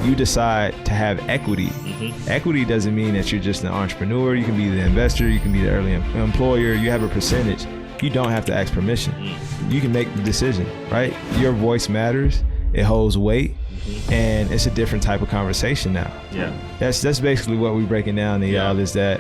you decide to have equity. Equity doesn't mean that you're just an entrepreneur. You can be the investor, you can be the early employer, you have a percentage. You don't have to ask permission. You can make the decision, right? Your voice matters, it holds weight, and it's a different type of conversation now. Yeah. That's basically what we're breaking down to y'all, is that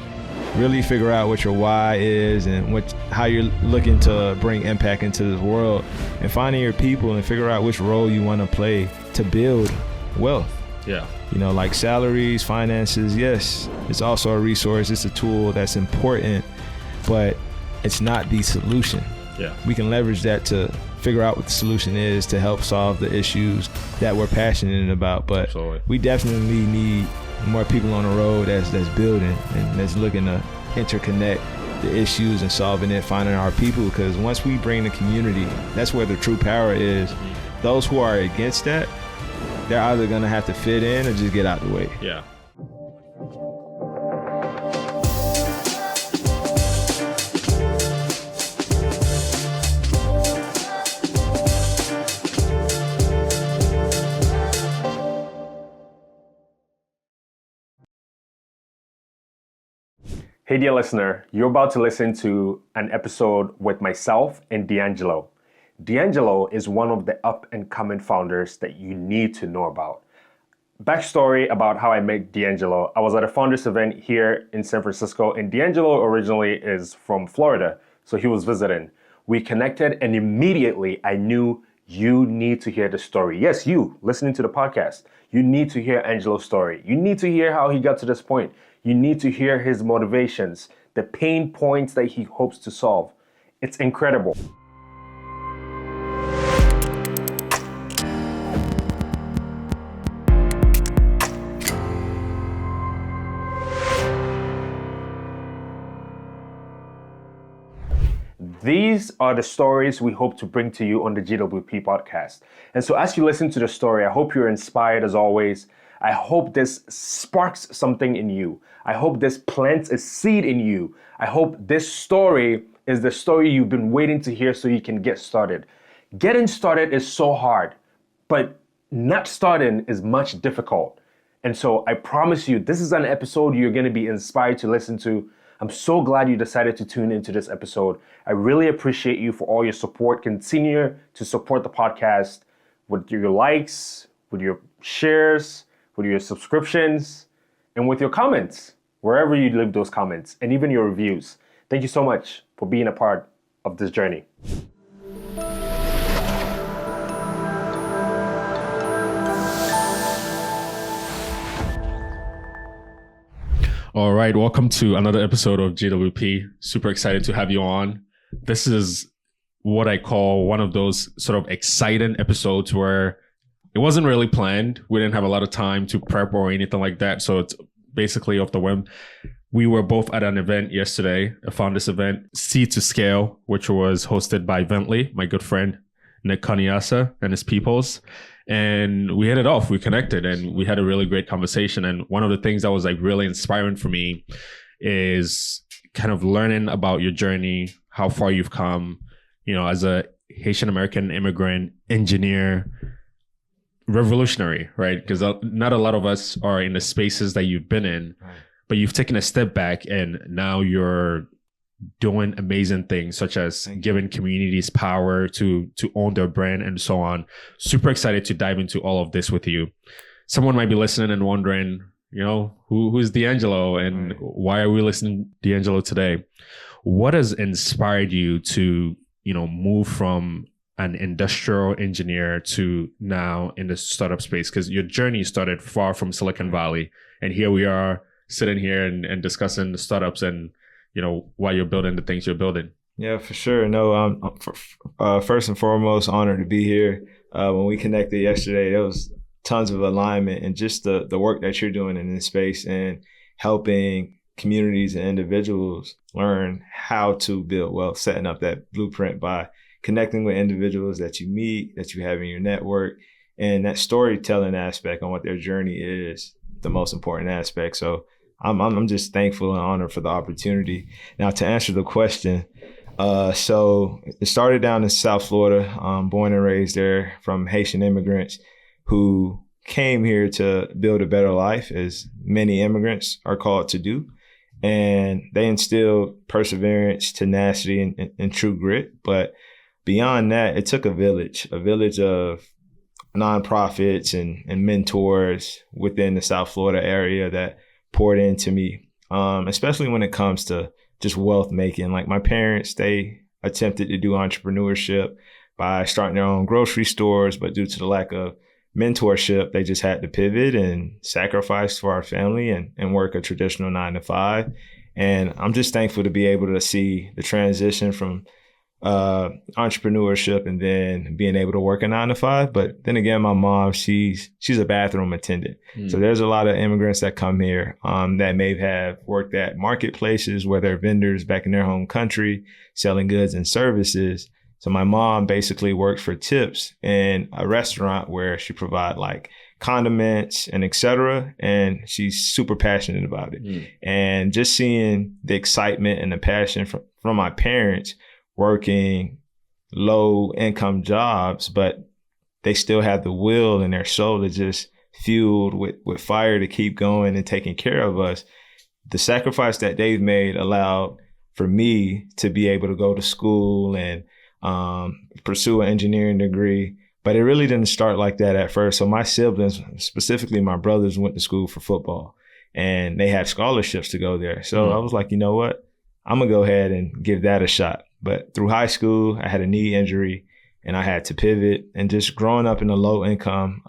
really figure out what your why is and how you're looking to bring impact into this world, and finding your people and figure out which role you want to play to build wealth. Yeah. You know, like salaries, finances, yes, it's also a resource, it's a tool that's important, but it's not the solution. Yeah. We can leverage that to figure out what the solution is to help solve the issues that we're passionate about. But we definitely need more people on the road that's building and that's looking to interconnect the issues and solving it, finding our people, because once we bring the community, that's where the true power is. Those who are against that, they're either gonna have to fit in or just get out the way. Yeah. Hey dear listener, you're about to listen to an episode with myself and D'Angelo. D'Angelo is one of the up and coming founders that you need to know about. Backstory about how I met D'Angelo. I was at a founders event here in San Francisco, and D'Angelo originally is from Florida, so he was visiting. We connected, and immediately I knew you need to hear the story. Yes, you listening to the podcast, you need to hear Angelo's story. You need to hear how he got to this point. You need to hear his motivations, the pain points that he hopes to solve. It's incredible. These are the stories we hope to bring to you on the GWP podcast. And so as you listen to the story, I hope you're inspired as always. I hope this sparks something in you. I hope this plants a seed in you. I hope this story is the story you've been waiting to hear so you can get started. Getting started is so hard, but not starting is much difficult. And so I promise you, this is an episode you're going to be inspired to listen to. I'm so glad you decided to tune into this episode. I really appreciate you for all your support. Continue to support the podcast with your likes, with your shares, with your subscriptions, and with your comments, wherever you leave those comments, and even your reviews. Thank you so much for being a part of this journey. All right, welcome to another episode of GWP. Super excited to have you on. This is what I call one of those sort of exciting episodes where it wasn't really planned. We didn't have a lot of time to prep or anything like that. So it's basically off the whim. We were both at an event yesterday, a founders event, Seed to Scale, which was hosted by Bentley, my good friend, Nick Kaniasa and his peoples. And we hit it off, we connected, and we had a really great conversation. And one of the things that was like really inspiring for me is kind of learning about your journey, how far you've come, you know, as a Haitian-American immigrant, engineer, revolutionary, right? Because not a lot of us are in the spaces that you've been in, but you've taken a step back and now you're doing amazing things such as giving communities power to own their brand and so on. Super excited to dive into all of this with you. Someone might be listening and wondering, you know, who's D'Angelo and why are we listening to D'Angelo today? What has inspired you to, you know, move from an industrial engineer to now in the startup space? Because your journey started far from Silicon Valley, and here we are sitting here and discussing the startups and, you know, why you're building the things you're building. Yeah, for sure. No, first and foremost, honored to be here. When we connected yesterday, there was tons of alignment and just the work that you're doing in this space and helping communities and individuals learn how to build wealth, setting up that blueprint by connecting with individuals that you meet, that you have in your network, and that storytelling aspect on what their journey is the most important aspect. So I'm just thankful and honored for the opportunity. Now, to answer the question, so it started down in South Florida, born and raised there, from Haitian immigrants who came here to build a better life, as many immigrants are called to do. And they instilled perseverance, tenacity, and true grit. But beyond that, it took a village of nonprofits and mentors within the South Florida area that poured into me, especially when it comes to just wealth making. Like my parents, they attempted to do entrepreneurship by starting their own grocery stores, but due to the lack of mentorship, they just had to pivot and sacrifice for our family and work a traditional 9 to 5. And I'm just thankful to be able to see the transition from entrepreneurship and then being able to work a 9 to 5. But then again, my mom, she's a bathroom attendant. So there's a lot of immigrants that come here that may have worked at marketplaces where they're vendors back in their home country selling goods and services. So my mom basically worked for tips in a restaurant where she provide like condiments and et cetera. And she's super passionate about it. And just seeing the excitement and the passion from my parents working low income jobs, but they still have the will and their soul to just fueled with fire to keep going and taking care of us. The sacrifice that they've made allowed for me to be able to go to school and pursue an engineering degree. But it really didn't start like that at first. So my siblings, specifically my brothers, went to school for football and they had scholarships to go there. So I was like, you know what? I'm going to go ahead and give that a shot. But through high school, I had a knee injury and I had to pivot. And just growing up in a low income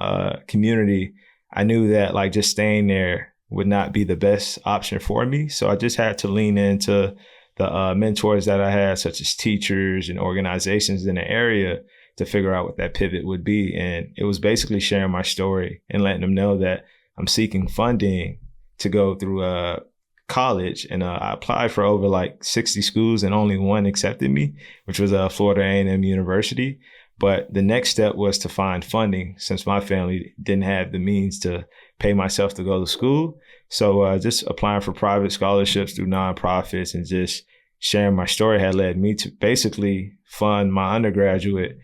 community, I knew that like just staying there would not be the best option for me. So I just had to lean into the mentors that I had, such as teachers and organizations in the area, to figure out what that pivot would be. And it was basically sharing my story and letting them know that I'm seeking funding to go through college. And I applied for over like 60 schools and only one accepted me, which was Florida A&M University. But the next step was to find funding since my family didn't have the means to pay myself to go to school. So just applying for private scholarships through nonprofits and just sharing my story had led me to basically fund my undergraduate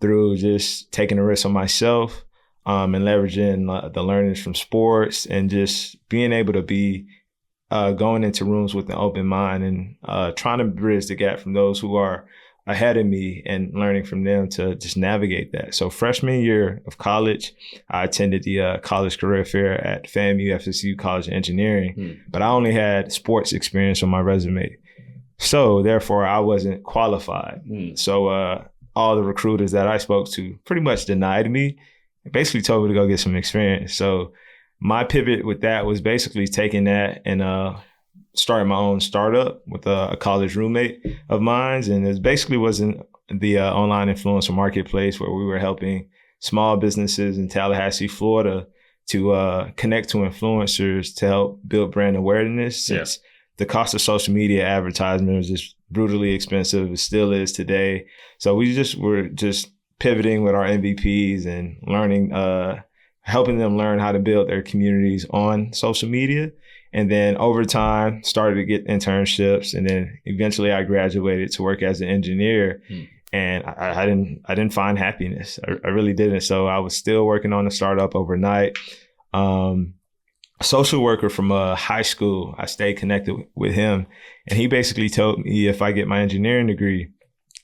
through just taking a risk on myself and leveraging the learnings from sports and just being able to be going into rooms with an open mind and trying to bridge the gap from those who are ahead of me and learning from them to just navigate that. So freshman year of college, I attended the college career fair at FAMU FSU College of Engineering, but I only had sports experience on my resume. So therefore, I wasn't qualified. So all the recruiters that I spoke to pretty much denied me and basically told me to go get some experience. So my pivot with that was basically taking that and starting my own startup with a college roommate of mine. And it basically was in the online influencer marketplace where we were helping small businesses in Tallahassee, Florida to connect to influencers to help build brand awareness. Since the cost of social media advertisement was just brutally expensive. It still is today. So we were just pivoting with our MVPs and learning, helping them learn how to build their communities on social media. And then over time, started to get internships. And then eventually I graduated to work as an engineer. And I didn't find happiness. I really didn't. So I was still working on the startup overnight. A social worker from high school, I stayed connected with him. And he basically told me if I get my engineering degree,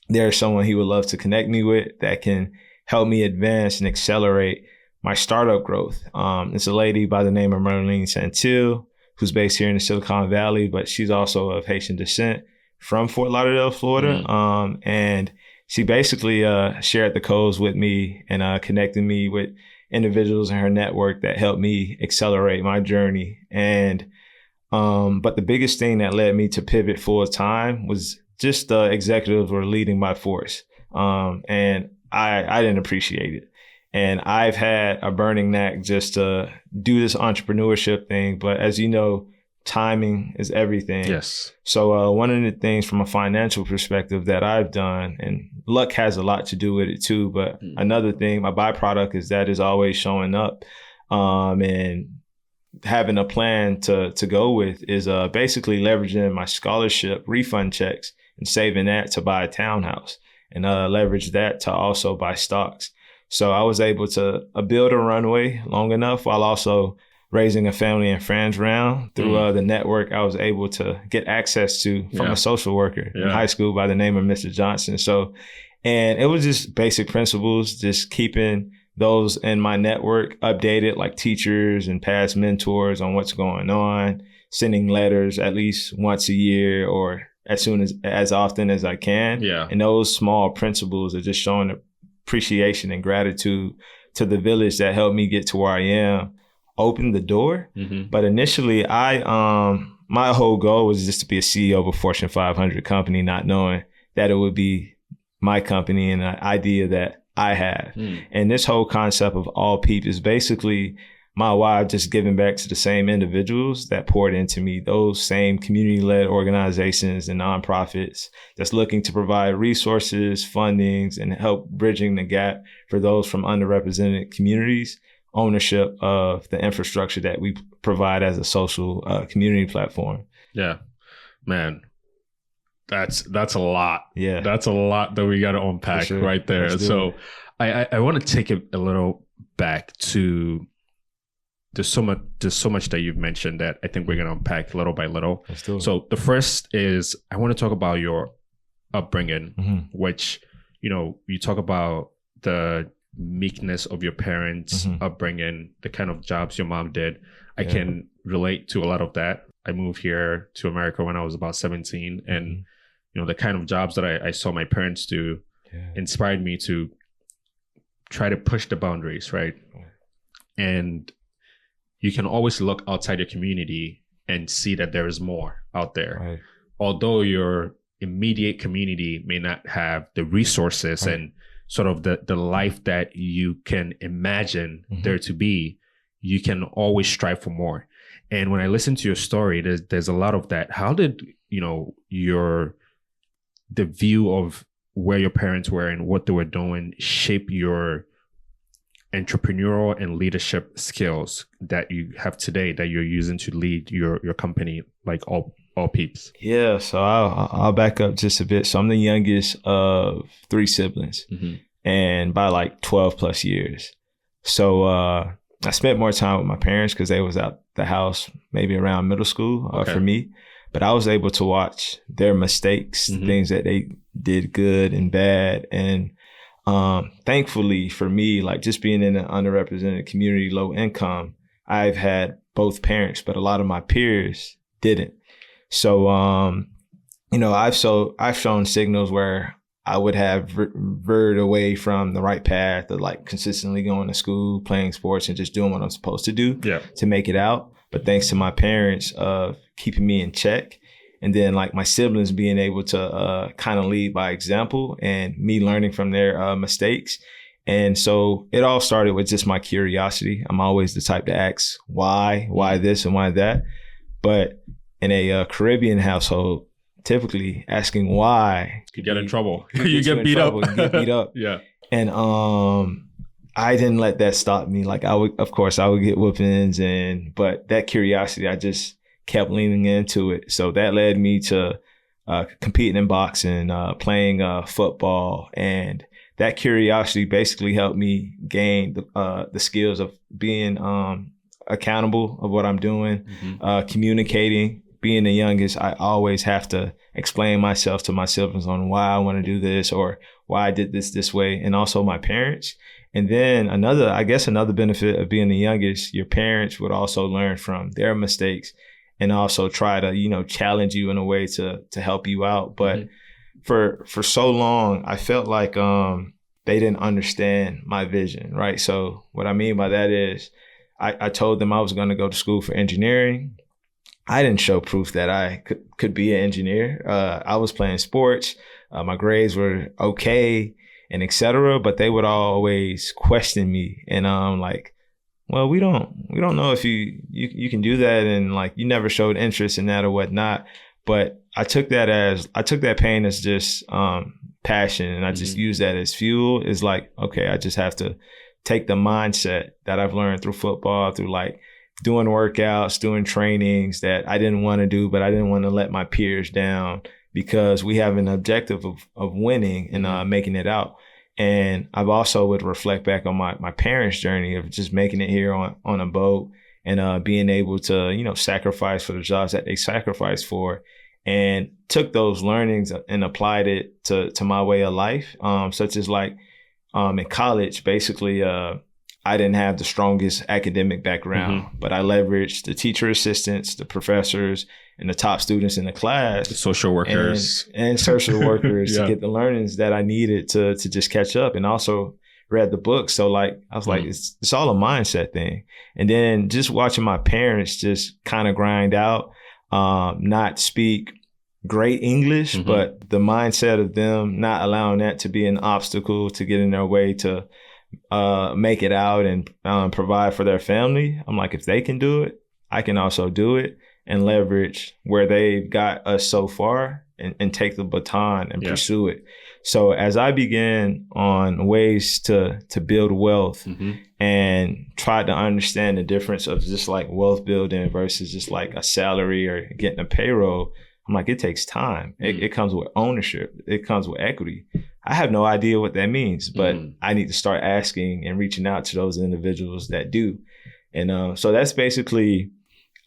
there's someone he would love to connect me with that can help me advance and accelerate my startup growth. It's a lady by the name of Marlene Santil, who's based here in the Silicon Valley, but she's also of Haitian descent from Fort Lauderdale, Florida. And she basically shared the codes with me and connected me with individuals in her network that helped me accelerate my journey. And but the biggest thing that led me to pivot full time was just the executives were leading by force. And I didn't appreciate it. And I've had a burning knack just to do this entrepreneurship thing. But as you know, timing is everything. Yes. So one of the things from a financial perspective that I've done, and luck has a lot to do with it too, but another thing, my byproduct is that is always showing up and having a plan to go with is basically leveraging my scholarship refund checks and saving that to buy a townhouse and leverage that to also buy stocks. So I was able to build a runway long enough while also raising a family and friends around through the network I was able to get access to from a social worker in high school by the name of Mr. Johnson. So, and it was just basic principles, just keeping those in my network updated, like teachers and past mentors on what's going on, sending letters at least once a year or as often as I can. Yeah. And those small principles are just showing appreciation and gratitude to the village that helped me get to where I am, opened the door. But initially my whole goal was just to be a CEO of a Fortune 500 company, not knowing that it would be my company and an idea that I have. And this whole concept of AllPeeP is basically my why, just giving back to the same individuals that poured into me, those same community-led organizations and nonprofits that's looking to provide resources, fundings, and help bridging the gap for those from underrepresented communities, ownership of the infrastructure that we provide as a social community platform. Yeah, man. That's a lot. Yeah. That's a lot that we got to unpack right there. So I want to take it a little back to there's so much that you've mentioned that I think we're going to unpack little by little. So the first is I want to talk about your upbringing, which, you talk about the meekness of your parents' upbringing, the kind of jobs your mom did. I can relate to a lot of that. I moved here to America when I was about 17 and the kind of jobs that I saw my parents do inspired me to try to push the boundaries, right? And you can always look outside your community and see that there is more out there. Right. Although your immediate community may not have the resources and sort of the life that you can imagine there to be, you can always strive for more. And when I listen to your story, there's a lot of that. How did, the view of where your parents were and what they were doing shape your entrepreneurial and leadership skills that you have today that you're using to lead your company like AllPeeps? Yeah, so I'll back up just a bit. So I'm the youngest of 3 siblings and by like 12 plus years. So I spent more time with my parents because they was out the house maybe around middle school for me. But I was able to watch their mistakes, things that they did good and bad. And thankfully for me, like just being in an underrepresented community, low income, I've had both parents, but a lot of my peers didn't. So, I've shown signals where I would have veered away from the right path of like consistently going to school, playing sports, and just doing what I'm supposed to do to make it out. But thanks to my parents keeping me in check, and then like my siblings being able to kind of lead by example and me learning from their mistakes. And so it all started with just my curiosity. I'm always the type to ask why this and why that. But in a Caribbean household, typically asking why you get in trouble. You get beat up. You get beat up. Yeah. And I didn't let that stop me. Like I would get whoopings, but that curiosity, I just kept leaning into it. So that led me to competing in boxing, playing football, and that curiosity basically helped me gain the skills of being accountable of what I'm doing, communicating. Being the youngest, I always have to explain myself to my siblings on why I want to do this or why I did this way, and also my parents. And then another benefit of being the youngest, your parents would also learn from their mistakes and also try to, challenge you in a way to help you out. But for so long, I felt like they didn't understand my vision, right? So what I mean by that is I told them I was going to go to school for engineering. I didn't show proof that I could be an engineer. I was playing sports. My grades were okay and et cetera, but they would always question me. And I'm like, well, we don't know if you can do that. And like, you never showed interest in that or whatnot. But I took that pain as just passion. And I just used that as fuel. It's like, okay, I just have to take the mindset that I've learned through football, through like doing workouts, doing trainings that I didn't want to do, but I didn't want to let my peers down because we have an objective of winning and making it out. And I've also would reflect back on my parents' journey of just making it here on a boat and being able to, sacrifice for the jobs that they sacrificed for, and took those learnings and applied it to my way of life, such as like in college, basically, I didn't have the strongest academic background, but I leveraged the teacher assistants, the professors, and the top students in the class, social workers and social workers to get the learnings that I needed to just catch up, and also read the book. So like, I was like, it's all a mindset thing. And then just watching my parents just kind of grind out, not speak great English, but the mindset of them not allowing that to be an obstacle to get in their way to make it out and provide for their family. I'm like, if they can do it, I can also do it, and leverage where they've got us so far and take the baton and pursue it. So as I began on ways to build wealth and try to understand the difference of just like wealth building versus just like a salary or getting a payroll, I'm like, it takes time. It comes with ownership. It comes with equity. I have no idea what that means, but I need to start asking and reaching out to those individuals that do. And so that's basically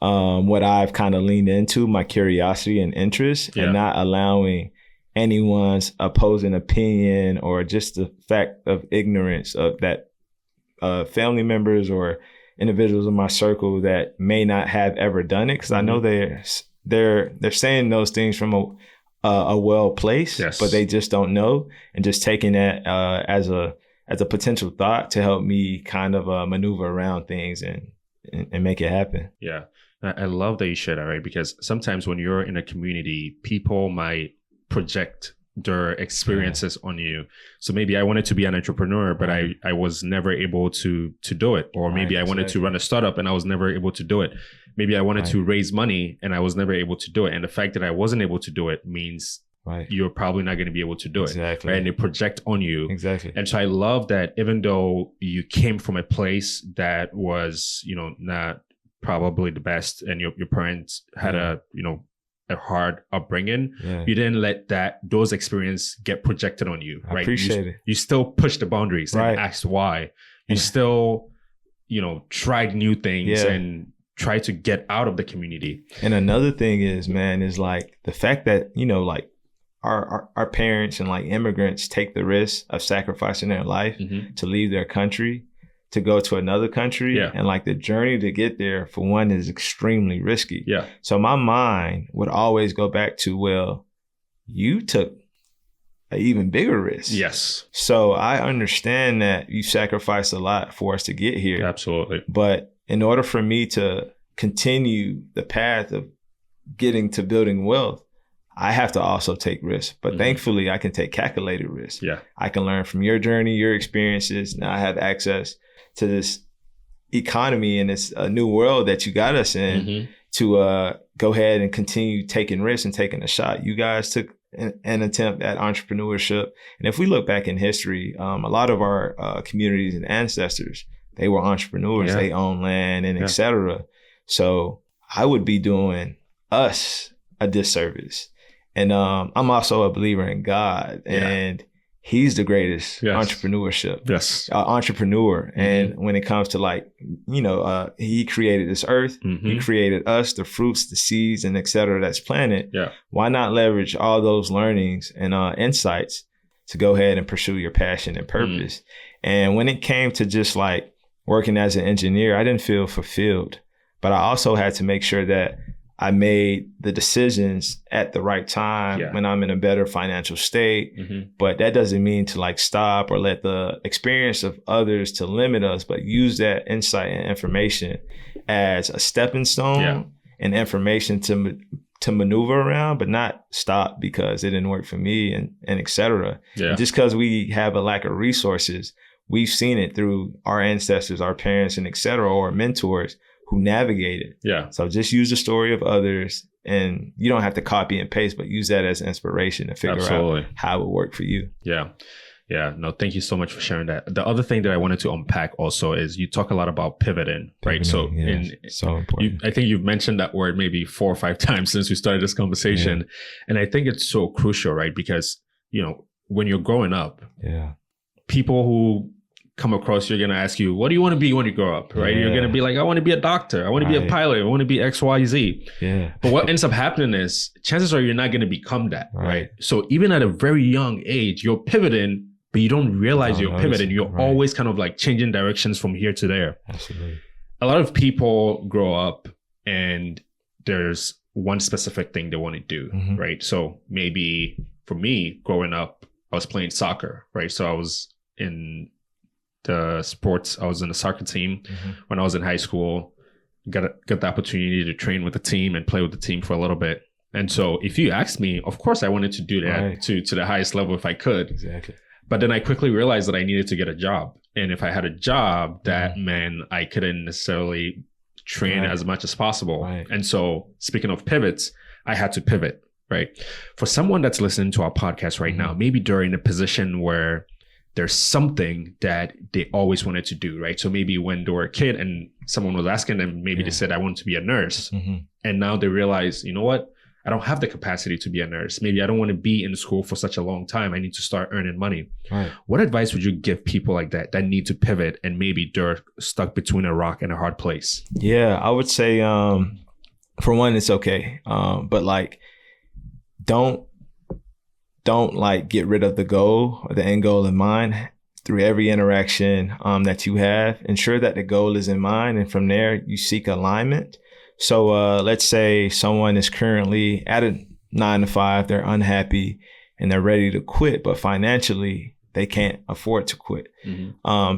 what I've kind of leaned into, my curiosity and interest, and not allowing anyone's opposing opinion or just the fact of ignorance of that family members or individuals in my circle that may not have ever done it. Because I know they're saying those things from a well place, but they just don't know, and just taking that as a potential thought to help me kind of maneuver around things and make it happen. Yeah. I love that you share that, right? Because sometimes when you're in a community, people might project their experiences on you. So maybe I wanted to be an entrepreneur, but I was never able to do it. Or maybe I wanted to run a startup and I was never able to do it. Maybe I wanted to raise money and I was never able to do it. And the fact that I wasn't able to do it means you're probably not going to be able to do it. Right? And they project on you. And so I love that even though you came from a place that was, not probably the best, and your parents had a hard upbringing, you didn't let those experiences get projected on you, right? I appreciate it. You still pushed the boundaries and asked why. You still, tried new things and tried to get out of the community. And another thing is, man, is like the fact that, like our parents and like immigrants take the risk of sacrificing their life to leave their country to go to another country. And like the journey to get there, for one, is extremely risky. So my mind would always go back to, well, you took an even bigger risk. So I understand that you sacrificed a lot for us to get here. Absolutely. But in order for me to continue the path of getting to building wealth, I have to also take risks. But thankfully, I can take calculated risks. I can learn from your journey, your experiences. Now I have access to this economy and this new world that you got us in to go ahead and continue taking risks and taking a shot. You guys took an attempt at entrepreneurship. And if we look back in history, a lot of our communities and ancestors, they were entrepreneurs. They owned land and et cetera. So I would be doing us a disservice. And I'm also a believer in God, and He's the greatest entrepreneur. And when it comes to like, He created this earth, He created us, the fruits, the seeds, and et cetera, that's planted. Why not leverage all those learnings and insights to go ahead and pursue your passion and purpose? And when it came to just like working as an engineer, I didn't feel fulfilled, but I also had to make sure that I made the decisions at the right time when I'm in a better financial state. But that doesn't mean to like stop or let the experience of others to limit us, but use that insight and information as a stepping stone and information to maneuver around, but not stop because it didn't work for me and et cetera. And just because we have a lack of resources, we've seen it through our ancestors, our parents, and et cetera, or mentors who navigated. So just use the story of others, and you don't have to copy and paste, but use that as inspiration to figure out how it would work for you. No, thank you so much for sharing that. The other thing that I wanted to unpack also is you talk a lot about pivoting, right? So important. I think you've mentioned that word maybe 4 or 5 times since we started this conversation. And I think it's so crucial, right? Because, when you're growing up, people who come across, you're going to ask you, what do you want to be when you grow up, right? You're going to be like, I want to be a doctor. I want to be a pilot. I want to be X, Y, Z. Yeah. But what ends up happening is chances are you're not going to become that, right? So even at a very young age, you're pivoting, but you don't realize you're pivoting. You're always kind of like changing directions from here to there. Absolutely. A lot of people grow up and there's one specific thing they want to do, right? So maybe for me, growing up, I was playing soccer, right? So I was in the sports. I was in the soccer team when I was in high school. Got the opportunity to train with the team and play with the team for a little bit. And so if you ask me, of course I wanted to do that to the highest level if I could. Exactly. But then I quickly realized that I needed to get a job. And if I had a job, that meant I couldn't necessarily train as much as possible. And so speaking of pivots, I had to pivot, right? For someone that's listening to our podcast right now, maybe they're in a position where there's something that they always wanted to do, right? So maybe when they were a kid and someone was asking them, maybe they said, I want to be a nurse. And now they realize, you know what? I don't have the capacity to be a nurse. Maybe I don't want to be in school for such a long time. I need to start earning money. What advice would you give people like that need to pivot and maybe they're stuck between a rock and a hard place? Yeah, I would say, for one, it's okay. But like, don't like get rid of the goal or the end goal in mind through every interaction that you have. Ensure that the goal is in mind, and from there you seek alignment. So let's say someone is currently at a 9-to-5, they're unhappy and they're ready to quit, but financially they can't afford to quit.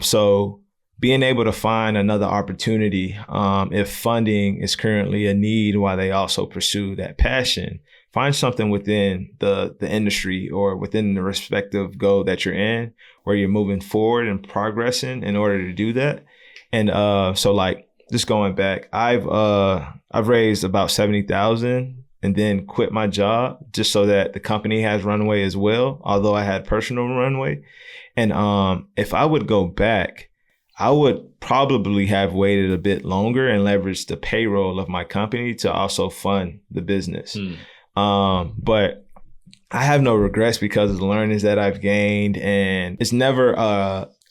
So being able to find another opportunity, if funding is currently a need while they also pursue that passion, find something within the industry or within the respective goal that you're in where you're moving forward and progressing in order to do that. And so like just going back, I've raised about $70,000 and then quit my job just so that the company has runway as well, although I had personal runway. And if I would go back, I would probably have waited a bit longer and leveraged the payroll of my company to also fund the business. But I have no regrets because of the learnings that I've gained, and it's never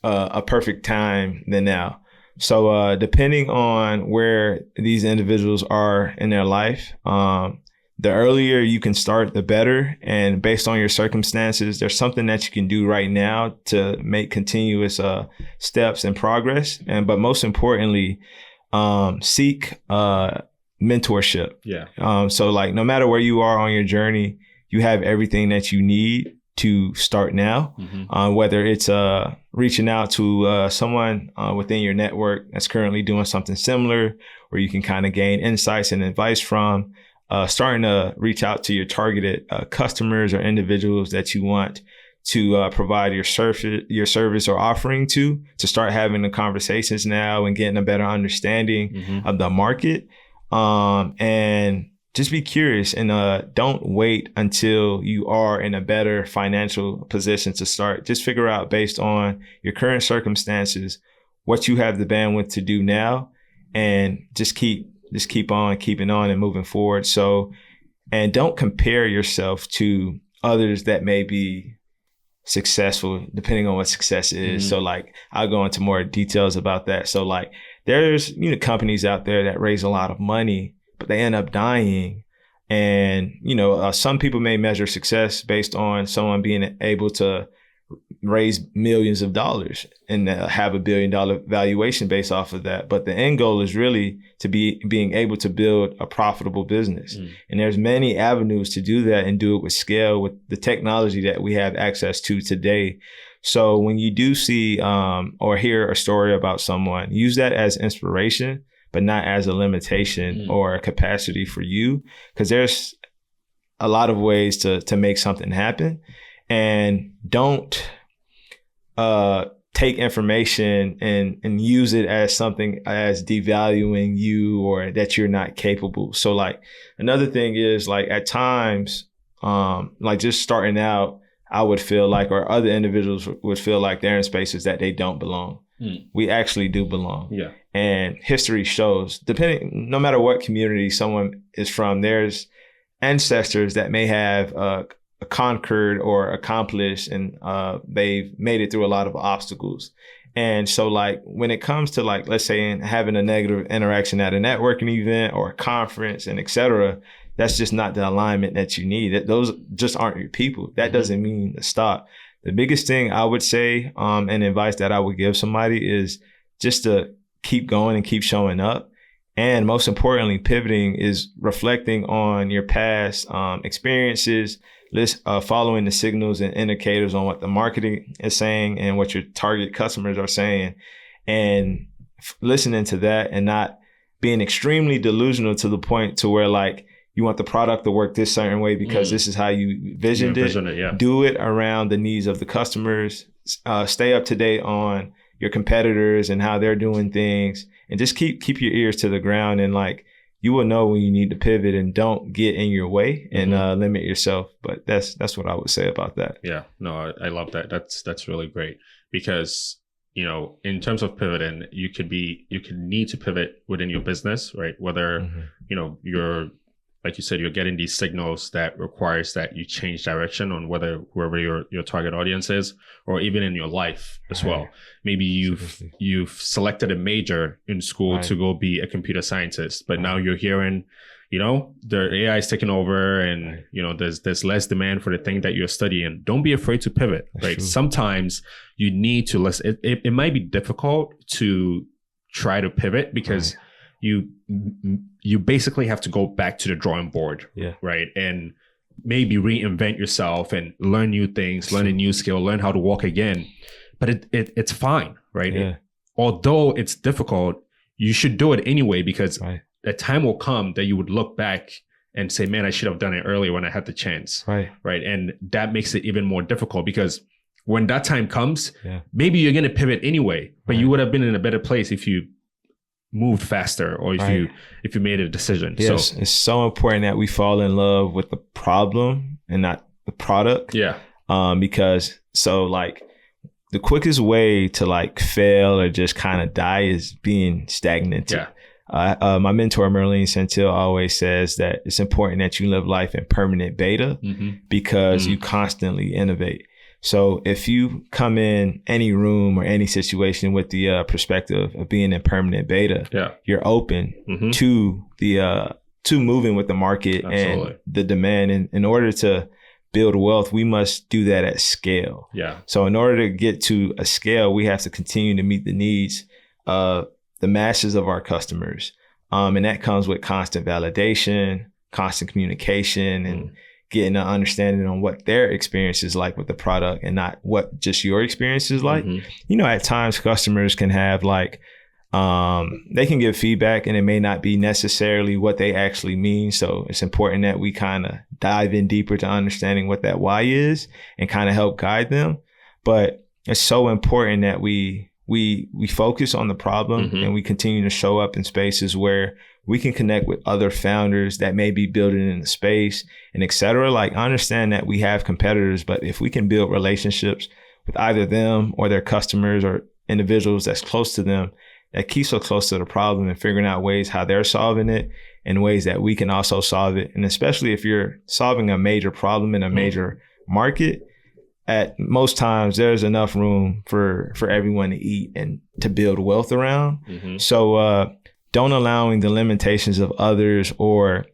a perfect time than now. So depending on where these individuals are in their life, the earlier you can start, the better. And based on your circumstances, there's something that you can do right now to make continuous steps and progress. But most importantly, seek mentorship. So like no matter where you are on your journey, you have everything that you need to start now, whether it's reaching out to someone within your network that's currently doing something similar, where you can kind of gain insights and advice from, starting to reach out to your targeted customers or individuals that you want to provide your service or offering to start having the conversations now and getting a better understanding of the market. And just be curious and don't wait until you are in a better financial position to start. Just figure out based on your current circumstances what you have the bandwidth to do now, and just keep on keeping on and moving forward. So, and don't compare yourself to others that may be successful, depending on what success is. So like, I'll go into more details about that. So like, there's, companies out there that raise a lot of money, but they end up dying. And, some people may measure success based on someone being able to raise millions of dollars and have $1 billion valuation based off of that. But the end goal is really to being able to build a profitable business. And there's many avenues to do that and do it with scale with the technology that we have access to today. So when you do see or hear a story about someone, use that as inspiration, but not as a limitation or a capacity for you, because there's a lot of ways to make something happen. And don't take information and use it as something as devaluing you or that you're not capable. So like another thing is like at times, like just starting out, I would feel like, or other individuals would feel like they're in spaces that they don't belong. We actually do belong. Yeah. And history shows, no matter what community someone is from, there's ancestors that may have conquered or accomplished, and they've made it through a lot of obstacles. And so like when it comes to like, let's say having a negative interaction at a networking event or a conference and et cetera, that's just not the alignment that you need. Those just aren't your people. That doesn't mean to stop. The biggest thing I would say, and advice that I would give somebody is just to keep going and keep showing up. And most importantly, pivoting is reflecting on your past experiences, following the signals and indicators on what the marketing is saying and what your target customers are saying, and listening to that and not being extremely delusional to the point to where like you want the product to work this certain way because this is how you visioned it. Yeah. Do it around the needs of the customers. Stay up to date on your competitors and how they're doing things, and just keep your ears to the ground, and like you will know when you need to pivot, and don't get in your way and limit yourself. But that's what I would say about that. Yeah, no, I love that. That's really great, because you know, in terms of pivoting, you could need to pivot within your business, right? Whether you know, you're, like you said, you're getting these signals that requires that you change direction on whoever your target audience is, or even in your life as well. Maybe you've selected a major in school to go be a computer scientist, but now you're hearing, you know, the AI is taking over, and you know, there's less demand for the thing that you're studying. Don't be afraid to pivot, right? Sometimes you need to listen. It might be difficult to try to pivot because you basically have to go back to the drawing board, right? And maybe reinvent yourself and learn new things, learn a new skill, learn how to walk again. But it's fine, right? Although it's difficult, you should do it anyway, because a time will come that you would look back and say, man, I should have done it earlier when I had the chance, right? And that makes it even more difficult, because when that time comes, maybe you're going to pivot anyway, but you would have been in a better place if you moved faster, or if you made a decision. Yes, so it's so important that we fall in love with the problem and not the product. Because so like the quickest way to like fail or just kind of die is being stagnant. My mentor Merlene Santil always says that it's important that you live life in permanent beta, because you constantly innovate. So if you come in any room or any situation with the perspective of being in permanent beta, you're open to the to moving with the market and the demand. And in order to build wealth, we must do that at scale. So in order to get to a scale, we have to continue to meet the needs of the masses of our customers. And that comes with constant validation, constant communication, and getting an understanding on what their experience is like with the product, and not what just your experience is like. You know, at times customers can have like, they can give feedback and it may not be necessarily what they actually mean. So it's important that we kind of dive in deeper to understanding what that why is and kind of help guide them. But it's so important that we focus on the problem and we continue to show up in spaces where we can connect with other founders that may be building in the space and et cetera. Like, I understand that we have competitors, but if we can build relationships with either them or their customers or individuals that's close to them, that keeps us close to the problem and figuring out ways how they're solving it and ways that we can also solve it. And especially if you're solving a major problem in a major market, at most times there's enough room for everyone to eat and to build wealth around. So don't allowing the limitations of others or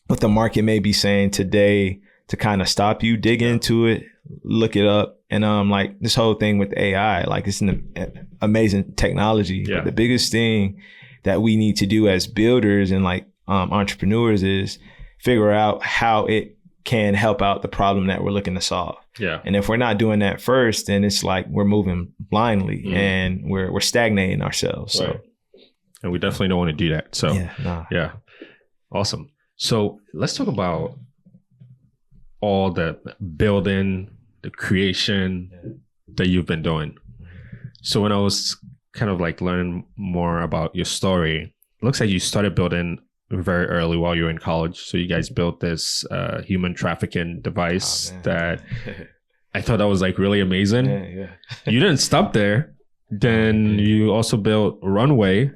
what the market may be saying today to kind of stop you. Dig into it, look it up. And like this whole thing with AI, like it's an amazing technology. But the biggest thing that we need to do as builders and like entrepreneurs is figure out how it can help out the problem that we're looking to solve. And if we're not doing that first, then it's like we're moving blindly and we're stagnating ourselves. So and we definitely don't want to do that. So awesome. So let's talk about all the building, the creation that you've been doing. So when I was kind of like learning more about your story, it looks like you started building very early while you were in college. So you guys built this human trafficking device that I thought that was like really amazing. You didn't stop there. Then you also built Runway,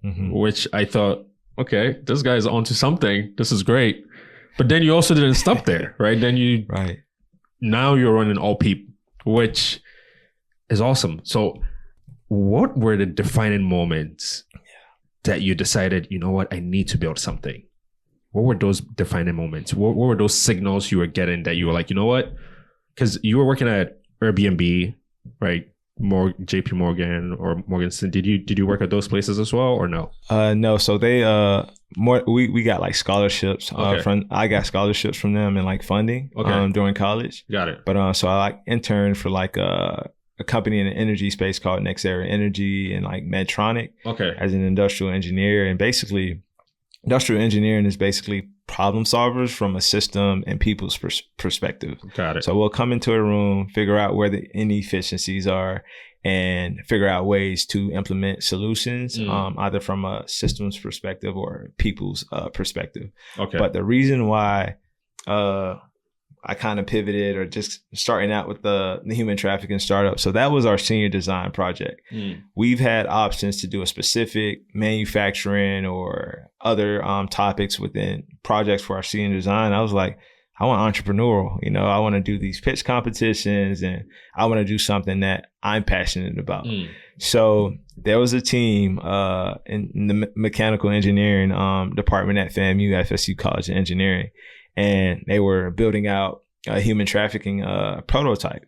which I thought, okay, this guy's onto something. This is great. But then you also didn't stop there, right? Then you now you're running AllPeeP, which is awesome. So what were the defining moments that you decided, you know what, I need to build something? What were those defining moments? What were those signals you were getting that you were like, you know what? Because you were working at Airbnb, right? JPMorgan or Morgan Stanley. Did you work at those places as well, or no? No. So they we got like scholarships from. I got scholarships from them and like funding during college. Got it. But so I like interned for like a company in the energy space called Next Era Energy and like Medtronic. As an industrial engineer, and basically industrial engineering is basically problem solvers from a system and people's perspective. Got it. So we'll come into a room, figure out where the inefficiencies are, and figure out ways to implement solutions, either from a systems perspective or people's perspective. But the reason why I kind of pivoted, or just starting out with the human trafficking startup. So that was our senior design project. We've had options to do a specific manufacturing or other topics within projects for our senior design. I was like, I want entrepreneurial, I want to do these pitch competitions, and I want to do something that I'm passionate about. So there was a team in the mechanical engineering department at FAMU, FSU College of Engineering. And they were building out a human trafficking prototype,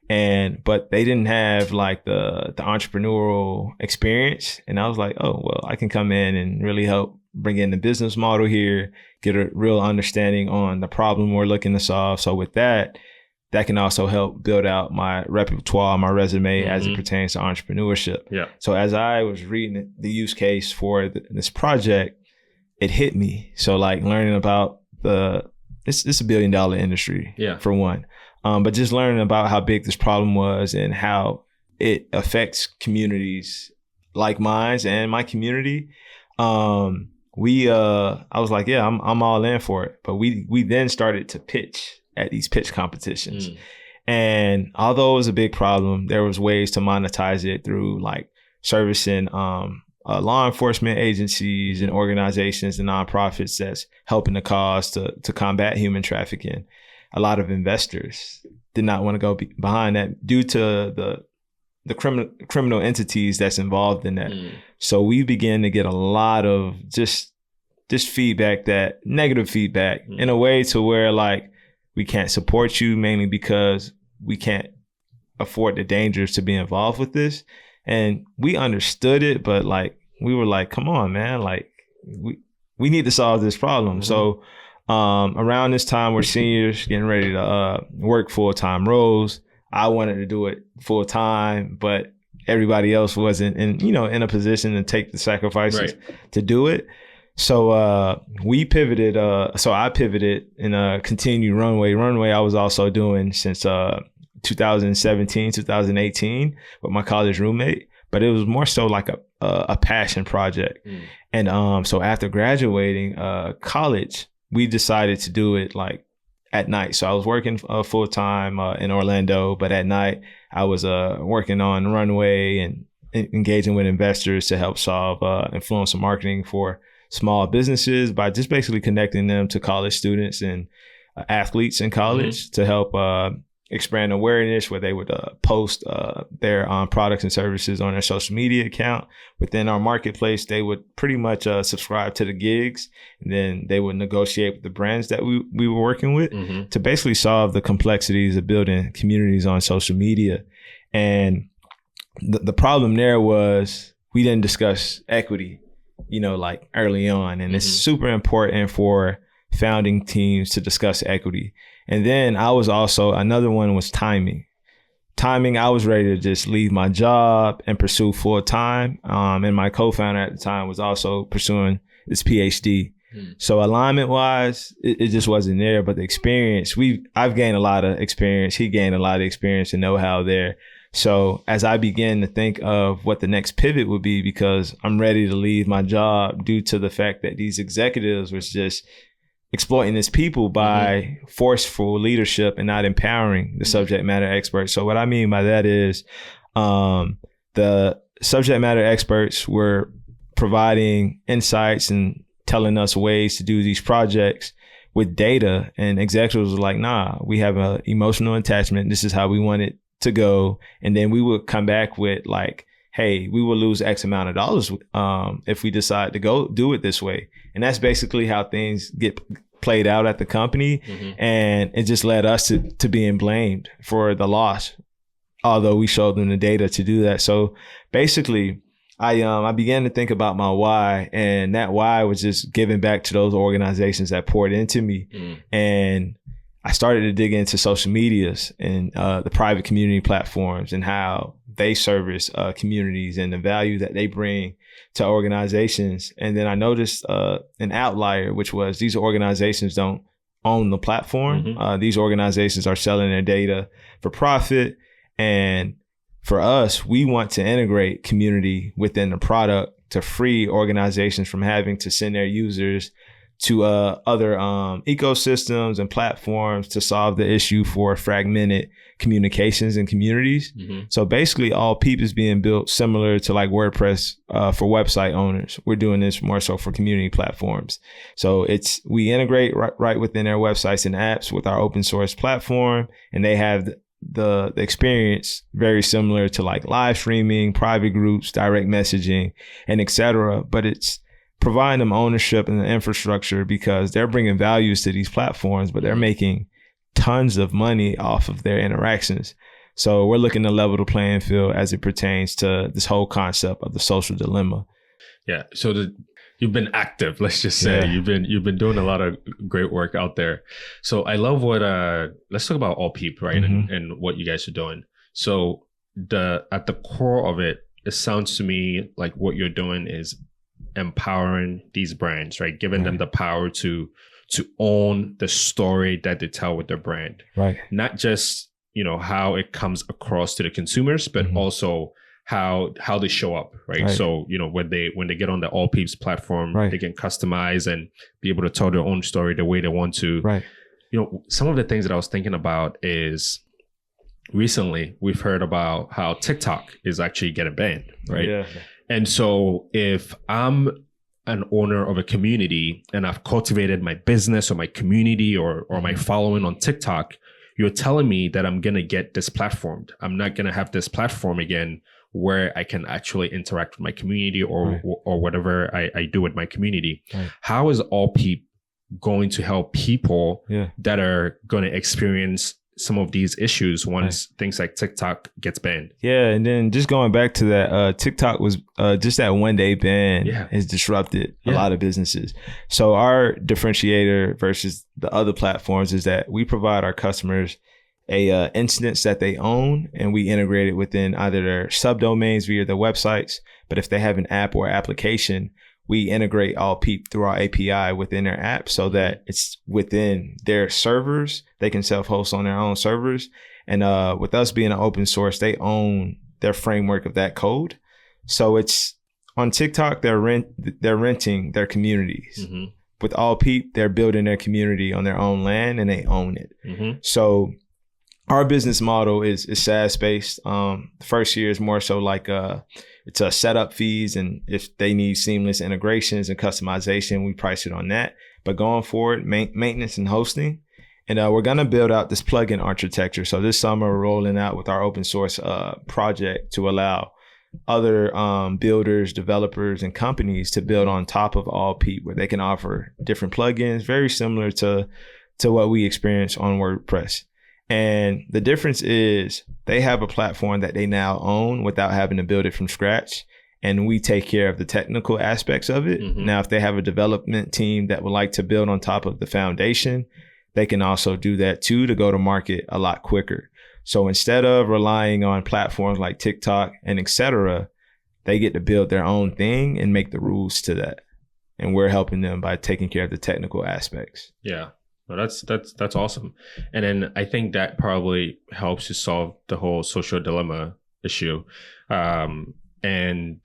but they didn't have like the entrepreneurial experience. And I was like, oh well, I can come in and really help bring in the business model here, get a real understanding on the problem we're looking to solve. So with that can also help build out my repertoire, my resume as it pertains to entrepreneurship. So as I was reading the use case for this project, it hit me. So like learning about it's $1 billion industry for one. But just learning about how big this problem was and how it affects communities like mine and my community. I was like, yeah, I'm all in for it. But we then started to pitch at these pitch competitions. And although it was a big problem, there was ways to monetize it through like servicing law enforcement agencies and organizations and nonprofits that's helping the cause to combat human trafficking. A lot of investors did not want to go behind that due to the criminal entities that's involved in that. So we began to get a lot of just feedback, that negative feedback, in a way to where like we can't support you, mainly because we can't afford the dangers to be involved with this. And we understood it, but like we were like, come on, man, like we need to solve this problem. So around this time, we're seniors getting ready to work full-time roles. I wanted to do it full-time, but everybody else wasn't in a position to take the sacrifices to do it. So we pivoted. So I pivoted and continued Runway. Runway I was also doing since 2017, 2018 with my college roommate. But it was more so like a passion project. And so after graduating college, we decided to do it like at night. So I was working full time in Orlando, but at night I was working on Runway and engaging with investors to help solve influencer marketing for small businesses by just basically connecting them to college students and athletes in college to help expand awareness, where they would post their products and services on their social media account. Within our marketplace, they would pretty much subscribe to the gigs, and then they would negotiate with the brands that we were working with to basically solve the complexities of building communities on social media. And the problem there was we didn't discuss equity, like early on. And it's super important for founding teams to discuss equity. And then I was also, another one was timing. I was ready to just leave my job and pursue full time. And my co-founder at the time was also pursuing his PhD. So alignment wise, it just wasn't there. But the experience, I've gained a lot of experience. He gained a lot of experience and know-how there. So as I began to think of what the next pivot would be, because I'm ready to leave my job due to the fact that these executives was just exploiting his people by forceful leadership and not empowering the subject matter experts. So what I mean by that is the subject matter experts were providing insights and telling us ways to do these projects with data, and executives were like, nah, we have an emotional attachment. This is how we want it to go. And then we would come back with like, hey, we will lose X amount of dollars if we decide to go do it this way. And that's basically how things get played out at the company. And it just led us to being blamed for the loss, although we showed them the data to do that. So basically, I began to think about my why, and that why was just giving back to those organizations that poured into me. And I started to dig into social medias and the private community platforms and how they service communities and the value that they bring to organizations. And then I noticed an outlier, which was these organizations don't own the platform. These organizations are selling their data for profit. And for us, we want to integrate community within the product to free organizations from having to send their users to other ecosystems and platforms to solve the issue for fragmented communications and communities. So basically, AllPeeP is being built similar to like WordPress for website owners. We're doing this more so for community platforms. So we integrate right within their websites and apps with our open source platform, and they have the experience very similar to like live streaming, private groups, direct messaging, and etc. But it's providing them ownership and the infrastructure because they're bringing values to these platforms, but they're making tons of money off of their interactions. So we're looking to level the playing field as it pertains to this whole concept of the social dilemma. Yeah. So you've been active, let's just say. You've been doing a lot of great work out there. So I love what let's talk about AllPeeP, right? And what you guys are doing. So at the core of it sounds to me like what you're doing is empowering these brands, right? Giving them the power to own the story that they tell with their brand. Right. Not just, how it comes across to the consumers, but also how they show up, right? So, when they get on the AllPeep's platform, they can customize and be able to tell their own story the way they want to. Right. Some of the things that I was thinking about is recently we've heard about how TikTok is actually getting banned, right? Yeah. And so if I'm an owner of a community and I've cultivated my business or my community or my following on TikTok, you're telling me that I'm going to get displatformed. I'm not going to have this platform again where I can actually interact with my community or whatever I do with my community. How is AllPeeP going to help people that are going to experience some of these issues once things like TikTok gets banned? Yeah, and then just going back to that, TikTok was just that one day ban has disrupted a lot of businesses. So our differentiator versus the other platforms is that we provide our customers a instance that they own, and we integrate it within either their subdomains via their websites. But if they have an app or application, we integrate AllPeeP through our API within their app so that it's within their servers. They can self-host on their own servers. And with us being an open source, they own their framework of that code. So it's on TikTok, they're renting their communities. With AllPeeP, they're building their community on their own land and they own it. So our business model is SaaS based. The first year is more so like it's a setup fees, and if they need seamless integrations and customization, we price it on that. But going forward, maintenance and hosting, and we're gonna build out this plugin architecture. So this summer we're rolling out with our open source project to allow other builders, developers, and companies to build on top of AllPeeP, where they can offer different plugins, very similar to what we experience on WordPress. And the difference is they have a platform that they now own without having to build it from scratch. And we take care of the technical aspects of it. Now, if they have a development team that would like to build on top of the foundation, they can also do that too, to go to market a lot quicker. So instead of relying on platforms like TikTok and etc., they get to build their own thing and make the rules to that. And we're helping them by taking care of the technical aspects. Yeah. Well, that's awesome. And then I think that probably helps to solve the whole social dilemma issue. And,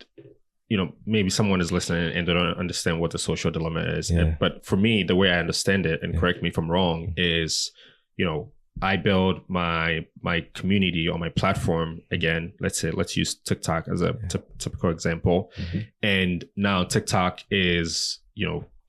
maybe someone is listening and they don't understand what the social dilemma is. But for me, the way I understand it, and correct me if I'm wrong, is, I build my community or my platform. Again, let's use TikTok as a typical example. And now TikTok is,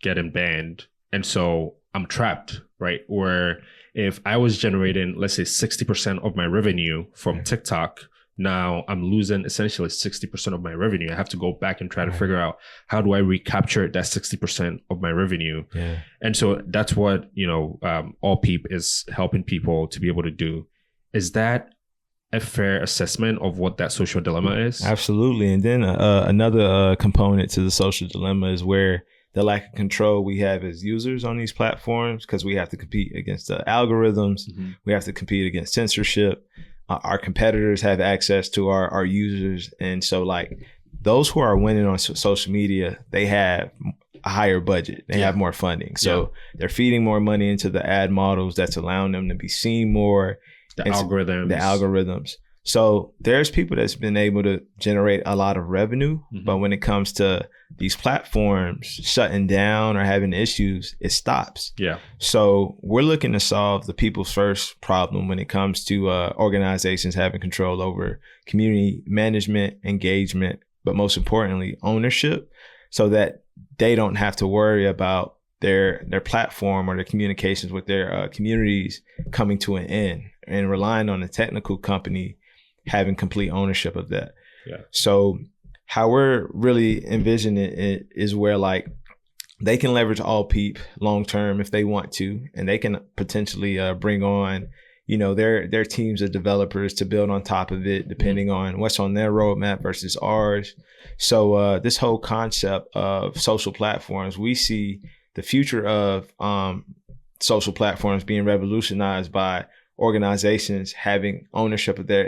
getting banned. And so I'm trapped, right? Where if I was generating, let's say 60% of my revenue from TikTok, now I'm losing essentially 60% of my revenue. I have to go back and try to figure out how do I recapture that 60% of my revenue. Yeah. And so that's what, AllPeeP is helping people to be able to do. Is that a fair assessment of what that social dilemma is? Absolutely. And then another component to the social dilemma is where the lack of control we have as users on these platforms, because we have to compete against the algorithms. We have to compete against censorship. Our competitors have access to our users. And so like those who are winning on social media, they have a higher budget. They have more funding. So they're feeding more money into the ad models that's allowing them to be seen more. The algorithms. So there's people that's been able to generate a lot of revenue, but when it comes to these platforms shutting down or having issues, it stops. Yeah. So we're looking to solve the people's first problem when it comes to organizations having control over community management, engagement, but most importantly, ownership, so that they don't have to worry about their platform or their communications with their communities coming to an end and relying on a technical company having complete ownership of that. Yeah. So how we're really envisioning it is where like they can leverage AllPeeP long term if they want to, and they can potentially bring on, their teams of developers to build on top of it, depending on what's on their roadmap versus ours. So this whole concept of social platforms, we see the future of social platforms being revolutionized by organizations having ownership of their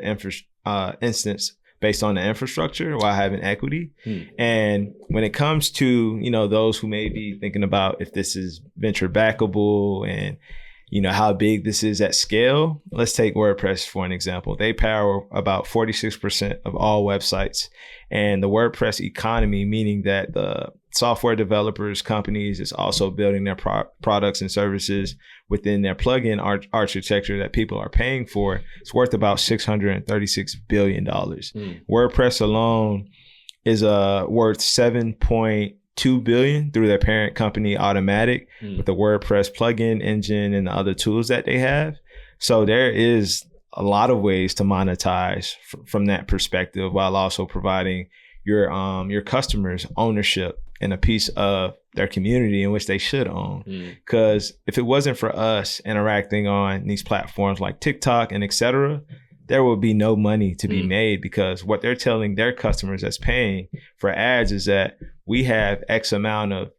instance based on the infrastructure while having equity. And when it comes to, those who may be thinking about if this is venture backable and, how big this is at scale, let's take WordPress for an example. They power about 46% of all websites, and the WordPress economy, meaning that the software developers, companies is also building their products and services within their plugin architecture that people are paying for. It's worth about $636 billion. WordPress alone is worth $7.2 billion through their parent company Automatic with the WordPress plugin engine and the other tools that they have. So there is a lot of ways to monetize from that perspective, while also providing your customers ownership and a piece of their community in which they should own. Because if it wasn't for us interacting on these platforms like TikTok and etc., there will be no money to be made, because what they're telling their customers that's paying for ads is that we have X amount of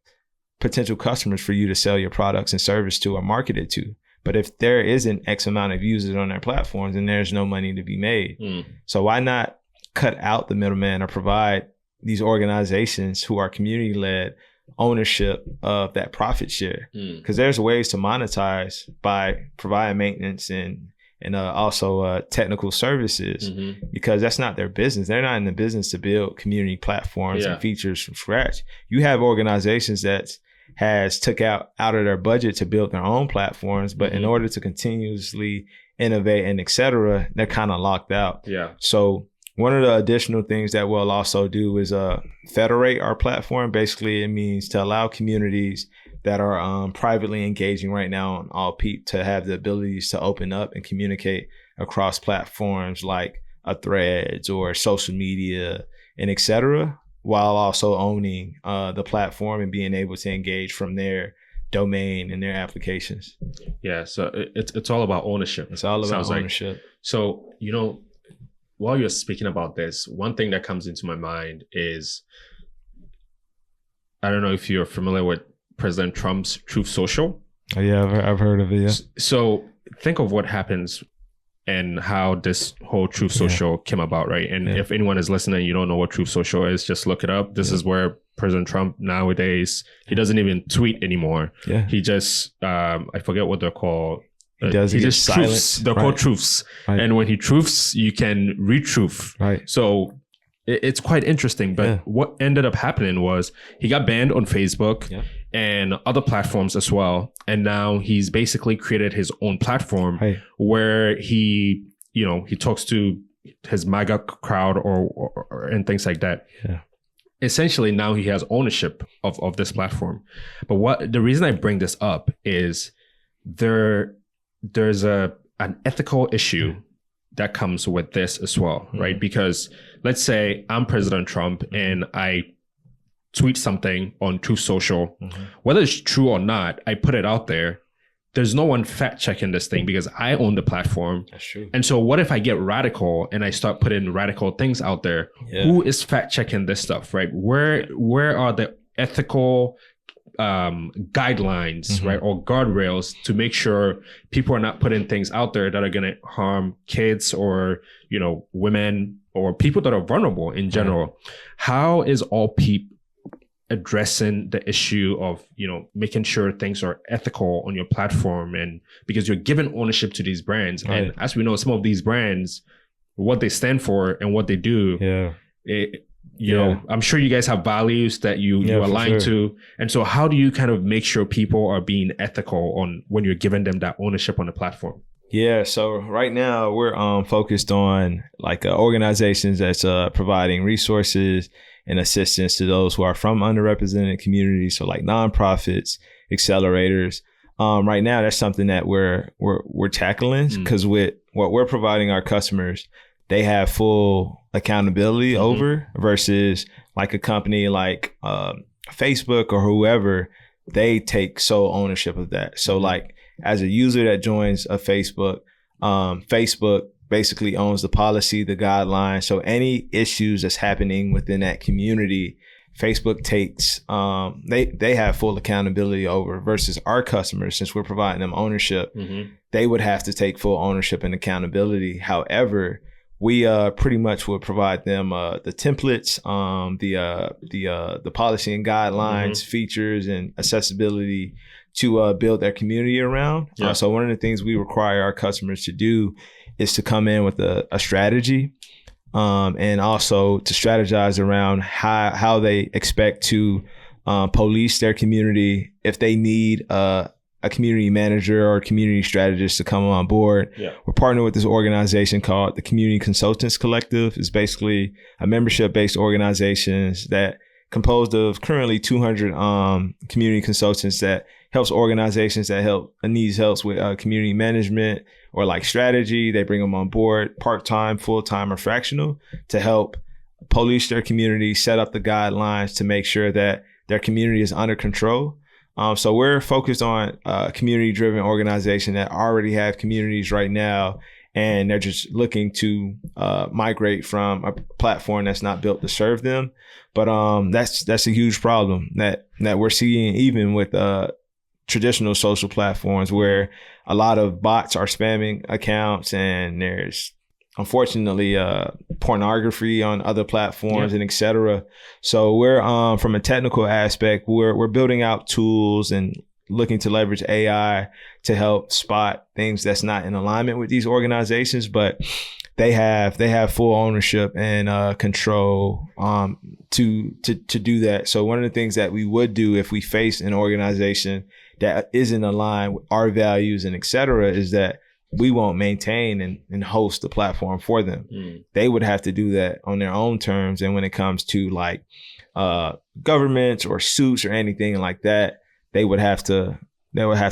potential customers for you to sell your products and service to or market it to. But if there isn't X amount of users on their platforms, then there's no money to be made. So why not cut out the middleman or provide these organizations who are community led ownership of that profit share? Because there's ways to monetize by providing maintenance and also technical services, because that's not their business. They're not in the business to build community platforms and features from scratch. You have organizations that has took out of their budget to build their own platforms, but in order to continuously innovate and etc., they're kind of locked out. So one of the additional things that we'll also do is federate our platform. Basically, it means to allow communities that are privately engaging right now on AllPeeP to have the abilities to open up and communicate across platforms like Threads or social media and etc., while also owning the platform and being able to engage from their domain and their applications. Yeah, so it's all about ownership. It's all about ownership. Like. So, while you're speaking about this, one thing that comes into my mind is, I don't know if you're familiar with President Trump's Truth Social. Oh, yeah, I've heard of it. Yeah. So think of what happens and how this whole Truth Social came about, right? And if anyone is listening, you don't know what Truth Social is, just look it up. This is where President Trump nowadays, he doesn't even tweet anymore. He just, I forget what they're called. He just truths. They're called truths. And when he truths, you can retruth. So it's quite interesting. But what ended up happening was he got banned on Facebook and other platforms as well. And now he's basically created his own platform where he talks to his MAGA crowd or and things like that. essentially now he has ownership of this platform. But the reason I bring this up is there's an ethical issue that comes with this as well, right? Because let's say I'm President Trump and I tweet something on Truth Social, whether it's true or not, I put it out there. There's no one fact checking this thing because I own the platform. That's true. And so what if I get radical and I start putting radical things out there? Yeah. Who is fact checking this stuff, right? Where are the ethical guidelines, right, or guardrails to make sure people are not putting things out there that are going to harm kids or, you know, women or people that are vulnerable in general? How is AllPeeP addressing the issue of, you know, making sure things are ethical on your platform? And because you're giving ownership to these brands, and as we know, some of these brands, what they stand for and what they do, you know, I'm sure you guys have values that you align to. And so how do you kind of make sure people are being ethical on when you're giving them that ownership on the platform? Yeah, so right now we're focused on like organizations that's providing resources and assistance to those who are from underrepresented communities, so like nonprofits, accelerators. Right now, that's something that we're tackling because with what we're providing our customers, they have full accountability over versus like a company like Facebook or whoever, they take sole ownership of that. So like as a user that joins a Facebook, Facebook basically owns the policy, the guidelines. So any issues that's happening within that community, Facebook takes, they have full accountability over versus our customers, since we're providing them ownership, they would have to take full ownership and accountability. However, we pretty much would provide them the templates, the policy and guidelines, features, and accessibility to build their community around. So one of the things we require our customers to do is to come in with a strategy, and also to strategize around how they expect to police their community if they need a community manager or a community strategist to come on board. We're partnering with this organization called the Community Consultants Collective. It's basically a membership-based organization that composed of currently 200 community consultants that helps organizations that needs help with community management or like strategy. They bring them on board part-time, full-time, or fractional to help police their community, set up the guidelines to make sure that their community is under control. So we're focused on a community-driven organization that already have communities right now, and they're just looking to migrate from a platform that's not built to serve them. But that's a huge problem that we're seeing even with traditional social platforms, where a lot of bots are spamming accounts, and there's unfortunately pornography on other platforms and et cetera. So we're from a technical aspect, we're building out tools and looking to leverage AI to help spot things that's not in alignment with these organizations, but they have full ownership and control to do that. So one of the things that we would do if we face an organization that isn't aligned with our values and et cetera is that we won't maintain and host the platform for them. They would have to do that on their own terms. And when it comes to like governments or suits or anything like that, they would have to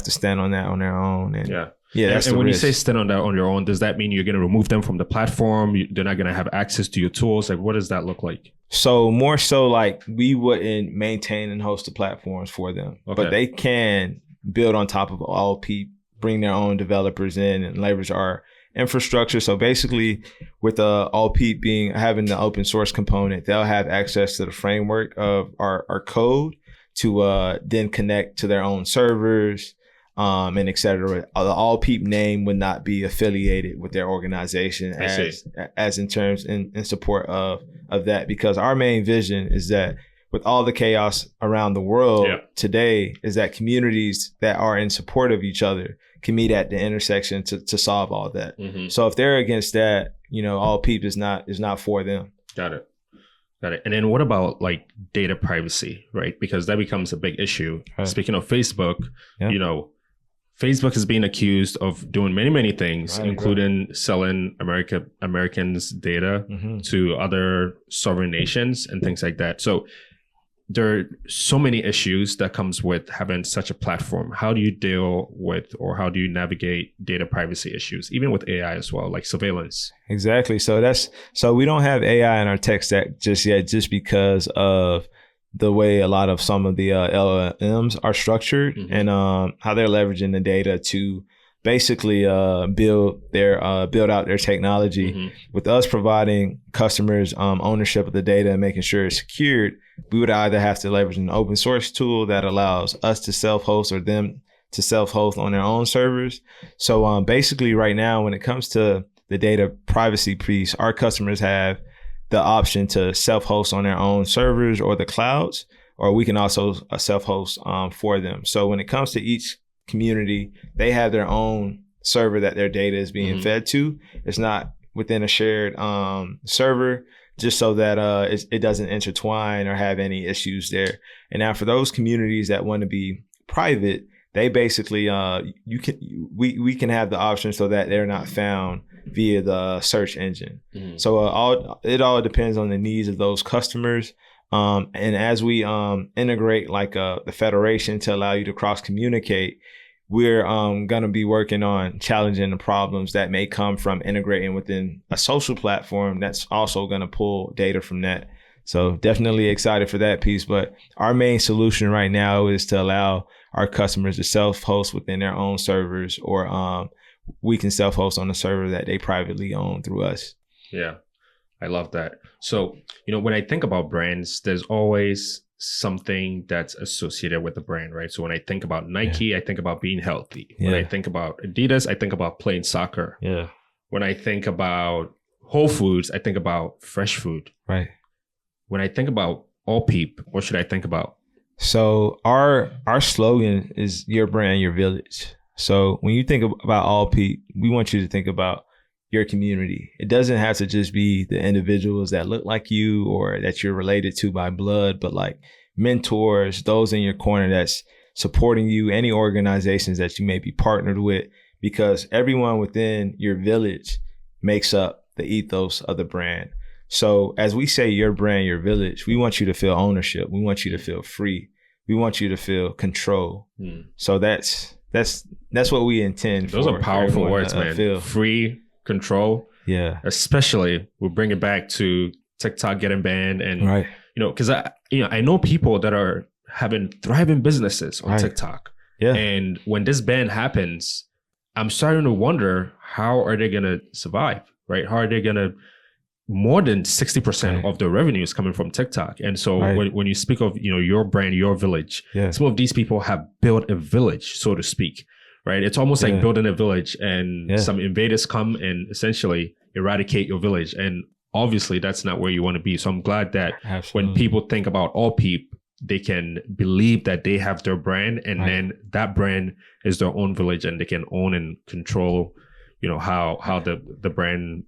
stand on that on their own. And that's and when risk. You say stand on that on your own, does that mean you're going to remove them from the platform? They're not going to have access to your tools? Like, what does that look like? So more so like we wouldn't maintain and host the platforms for them, but they can build on top of AllPeeP, bring their own developers in and leverage our infrastructure. So basically with AllPeeP having the open source component, they'll have access to the framework of our code to then connect to their own servers and et cetera. The AllPeeP name would not be affiliated with their organization as in terms in support of that, because our main vision is that with all the chaos around the world today is that communities that are in support of each other can meet at the intersection to solve all that. So if they're against that, AllPeeP is not for them. Got it. And then what about like data privacy, right? Because that becomes a big issue. Speaking of Facebook, Facebook is being accused of doing many things, Right, including selling Americans' data to other sovereign nations and things like that. So there are so many issues that comes with having such a platform. How do you deal with, or how do you navigate data privacy issues, even with AI as well, like surveillance? Exactly. So we don't have AI in our tech stack just yet, just because of the way a lot of some of the LLMs are structured and how they're leveraging the data to basically build out their technology. With us providing customers ownership of the data and making sure it's secured, we would either have to leverage an open source tool that allows us to self-host or them to self-host on their own servers. So basically right now, when it comes to the data privacy piece, our customers have the option to self-host on their own servers or the clouds, or we can also self-host for them. So when it comes to each community, they have their own server that their data is being fed to. It's not within a shared server, just so that it doesn't intertwine or have any issues there. And now for those communities that want to be private, they basically we can have the option so that they're not found via the search engine. So it all depends on the needs of those customers. And as we integrate like the federation to allow you to cross communicate, we're going to be working on challenging the problems that may come from integrating within a social platform that's also going to pull data from that. So definitely excited for that piece. But our main solution right now is to allow our customers to self-host within their own servers, or we can self-host on a server that they privately own through us. Yeah, I love that. So, when I think about brands, there's always something that's associated with the brand, right? So when I think about Nike, I think about being healthy. When I think about Adidas, I think about playing soccer. When I think about Whole Foods, I think about fresh food. Right. When I think about AllPeeP, what should I think about? So our slogan is your brand, your village. So when you think about AllPeeP, we want you to think about your community. It doesn't have to just be the individuals that look like you or that you're related to by blood, but like mentors, those in your corner that's supporting you, any organizations that you may be partnered with, because everyone within your village makes up the ethos of the brand. So as we say your brand, your village, we want you to feel ownership. We want you to feel free. We want you to feel control. So that's what we intend. Those are powerful words, man. Feel free, control. Yeah. Especially we'll bring it back to TikTok getting banned, and right. Because I know people that are having thriving businesses on TikTok. Yeah. And when this ban happens, I'm starting to wonder, how are they gonna survive? Right? How are they gonna more than 60% of the revenue is coming from TikTok. And so when you speak of, your brand, your village, some of these people have built a village, so to speak, right? It's almost like building a village, and some invaders come and essentially eradicate your village. And obviously that's not where you want to be. So I'm glad that when people think about AllPeeP, they can believe that they have their brand, and then that brand is their own village, and they can own and control how the brand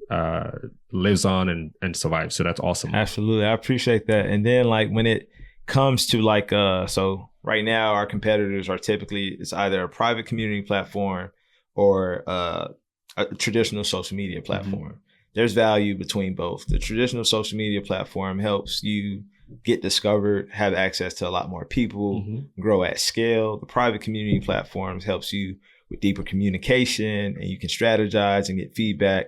lives on and survives. So that's awesome. Absolutely. I appreciate that. And then like when it comes to like so right now our competitors are typically, it's either a private community platform or a traditional social media platform. There's value between both. The traditional social media platform helps you get discovered, have access to a lot more people, grow at scale. The private community platforms helps you with deeper communication, and you can strategize and get feedback.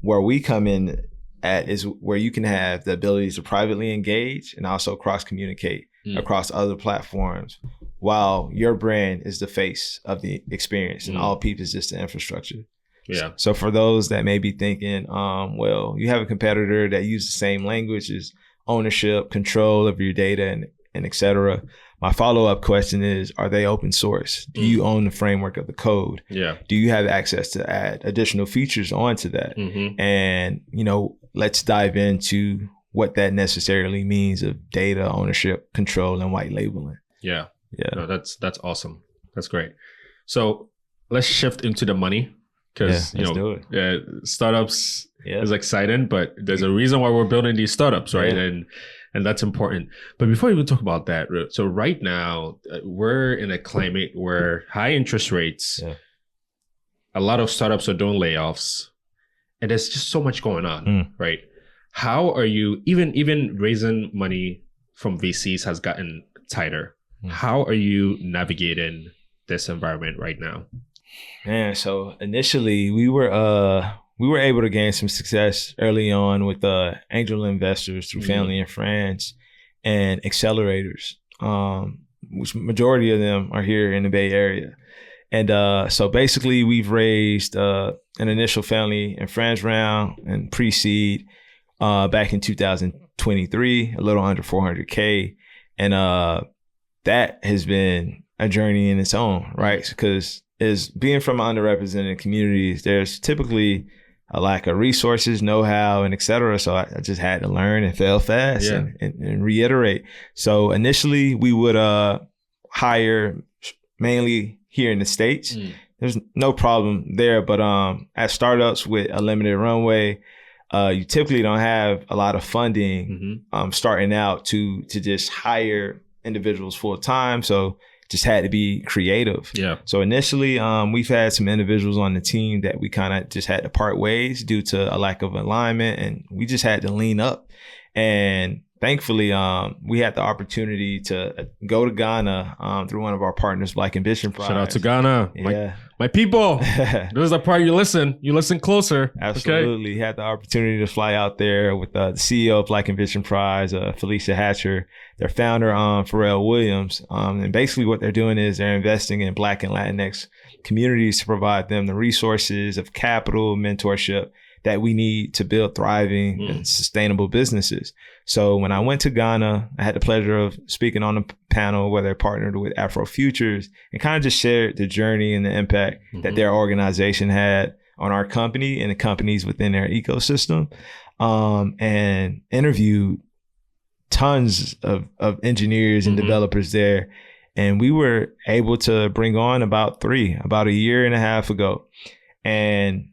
Where we come in at is where you can have the ability to privately engage and also cross-communicate across other platforms, while your brand is the face of the experience and AllPeeP is just the infrastructure. Yeah. So for those that may be thinking, well, you have a competitor that uses the same language as ownership, control of your data, and et cetera. My follow-up question is, are they open source? Do you own the framework of the code? Yeah. Do you have access to add additional features onto that? And, let's dive into what that necessarily means of data ownership, control, and white labeling. Yeah. Yeah. No, that's awesome. That's great. So let's shift into the money, because, startups It's exciting, but there's a reason why we're building these startups, right? And that's important. But before we even talk about that, so right now we're in a climate where high interest rates, a lot of startups are doing layoffs, and there's just so much going on, right? How are you, even raising money from VCs has gotten tighter. How are you navigating this environment right now? Man, so initially we were able to gain some success early on with angel investors through family and friends and accelerators, which majority of them are here in the Bay Area. And so basically we've raised an initial family and friends round and pre-seed back in 2023, a little under 400K. And that has been a journey in its own, right? Because as being from underrepresented communities, there's typically a lack of resources, know-how, and et cetera. So I just had to learn and fail fast and reiterate. So initially we would hire mainly here in the States. There's no problem there, but at startups with a limited runway, you typically don't have a lot of funding starting out to just hire individuals full time. So just had to be creative. So initially, we've had some individuals on the team that we kind of just had to part ways due to a lack of alignment, and we just had to lean up. And thankfully, we had the opportunity to go to Ghana through one of our partners, Black Ambition Prize. Shout out to Ghana. My people. This is the part you listen closer. Absolutely. Okay? Had the opportunity to fly out there with the CEO of Black Ambition Prize, Felicia Hatcher, their founder, Pharrell Williams. And basically what they're doing is they're investing in Black and Latinx communities to provide them the resources of capital, mentorship that we need to build thriving and sustainable businesses. So when I went to Ghana, I had the pleasure of speaking on a panel where they partnered with Afro Futures and kind of just shared the journey and the impact that their organization had on our company and the companies within their ecosystem, and interviewed tons of engineers and developers there. And we were able to bring on about a year and a half ago. And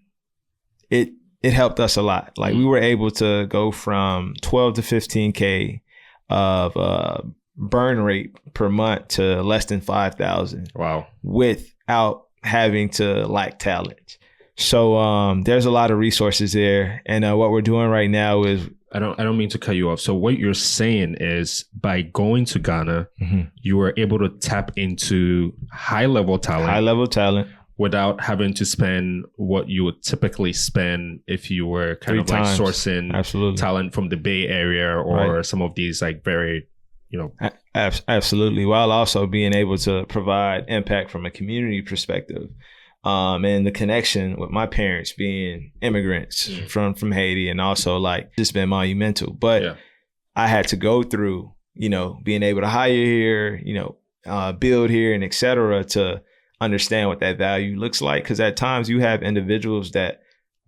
it helped us a lot. Like we were able to go from 12 to 15K of burn rate per month to less than 5,000. Wow. Without having to lack talent. So there's a lot of resources there. And what we're doing right now is, I don't mean to cut you off. So what you're saying is by going to Ghana, you were able to tap into high level talent. Without having to spend what you would typically spend if you were kind of like sourcing talent from the Bay Area or some of these like very, Absolutely. While also being able to provide impact from a community perspective. And the connection with my parents being immigrants from Haiti, and also like just been monumental. But I had to go through, being able to hire here, build here and et cetera to understand what that value looks like. Because at times you have individuals that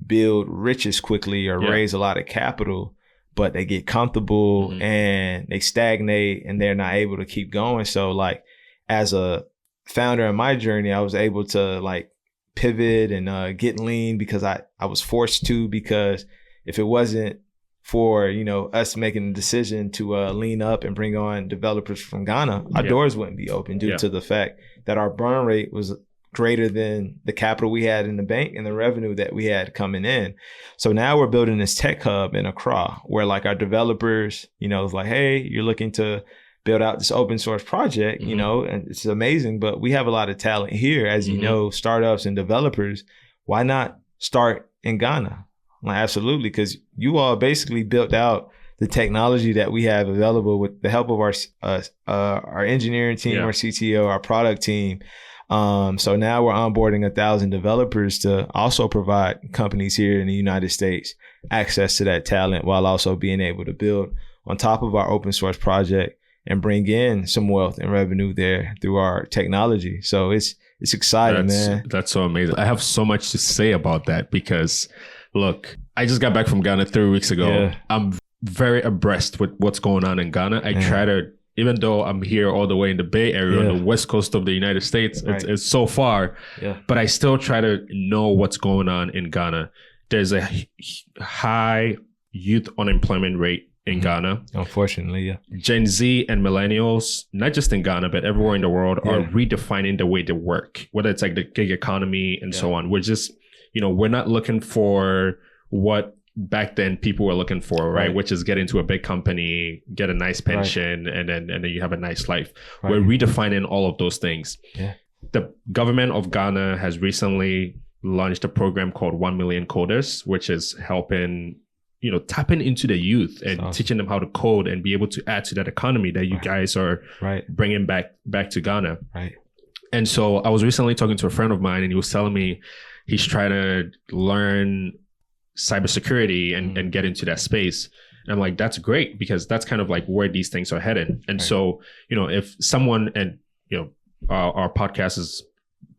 build riches quickly or raise a lot of capital, but they get comfortable and they stagnate and they're not able to keep going. So like as a founder in my journey, I was able to like pivot and get lean because I was forced to, because if it wasn't for, us making the decision to lean up and bring on developers from Ghana, our doors wouldn't be open due to the fact that our burn rate was greater than the capital we had in the bank and the revenue that we had coming in. So now we're building this tech hub in Accra where like our developers, it's like, hey, you're looking to build out this open source project, and it's amazing, but we have a lot of talent here, as you know, startups and developers. Why not start in Ghana? Like, absolutely, because you all basically built out the technology that we have available with the help of our engineering team, our CTO, our product team. So now we're onboarding 1,000 developers to also provide companies here in the United States access to that talent, while also being able to build on top of our open source project and bring in some wealth and revenue there through our technology. So it's exciting, man. That's so amazing. I have so much to say about that because, look, I just got back from Ghana 3 weeks ago. Yeah. I'm very abreast with what's going on in Ghana. I try to, even though I'm here all the way in the Bay Area, on the west coast of the United States, it's so far, but I still try to know what's going on in Ghana. there's a high youth unemployment rate in Ghana. Unfortunately, yeah. Gen Z and millennials, not just in Ghana, but everywhere in the world, are redefining the way they work, whether it's like the gig economy and so on. We're just, we're not looking for what back then people were looking for, right? Which is get into a big company, get a nice pension, and then you have a nice life. We're redefining all of those things. Yeah. The government of Ghana has recently launched a program called 1 Million Coders, which is helping tapping into the youth and teaching them how to code and be able to add to that economy that you guys are bringing back to Ghana. Right. And so I was recently talking to a friend of mine, and he was telling me he's trying to learn cybersecurity and get into that space. And I'm like, that's great, because that's kind of like where these things are headed. And so, if someone, and our podcast is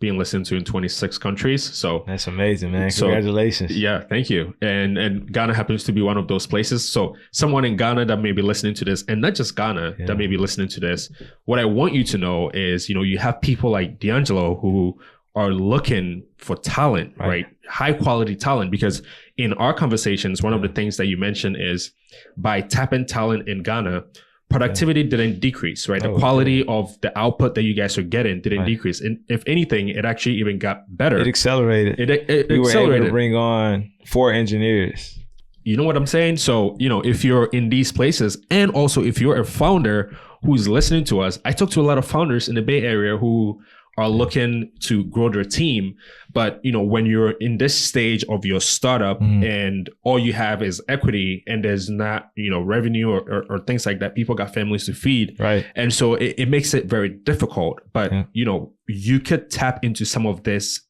being listened to in 26 countries. So that's amazing, man. Congratulations. So, yeah, thank you. And Ghana happens to be one of those places. So someone in Ghana that may be listening to this, and not just Ghana that may be listening to this, what I want you to know is, you have people like D'Angelo who are looking for talent, right? High quality talent, because in our conversations, one of the things that you mentioned is by tapping talent in Ghana, productivity didn't decrease, right? The quality of the output that you guys are getting didn't decrease. And if anything, it actually even got better. It accelerated. We were able to bring on 4 engineers. You know what I'm saying? So, if you're in these places, and also if you're a founder who's listening to us, I talk to a lot of founders in the Bay Area who are looking to grow their team. But, when you're in this stage of your startup and all you have is equity, and there's not, revenue or things like that, people got families to feed. Right. And so it makes it very difficult. But, you could tap into some of this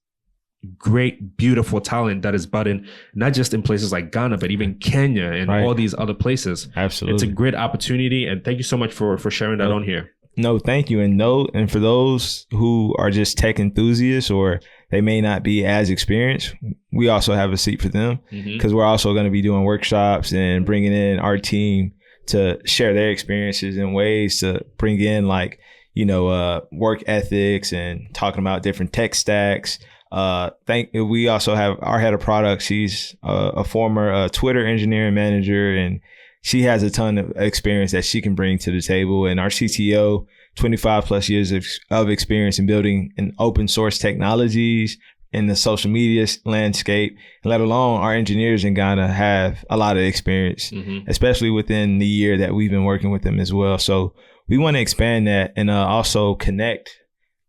great, beautiful talent that is budding, not just in places like Ghana, but even Kenya and all these other places. Absolutely. It's a great opportunity. And thank you so much for sharing that on here. No, thank you. And for those who are just tech enthusiasts, or they may not be as experienced, we also have a seat for them, because we're also going to be doing workshops and bringing in our team to share their experiences in ways to bring in work ethics and talking about different tech stacks. We also have our head of product. She's a former Twitter engineering manager, and she has a ton of experience that she can bring to the table. And our CTO, 25 plus years of experience in building and open source technologies in the social media landscape, and let alone our engineers in Ghana have a lot of experience, especially within the year that we've been working with them as well. So we want to expand that and also connect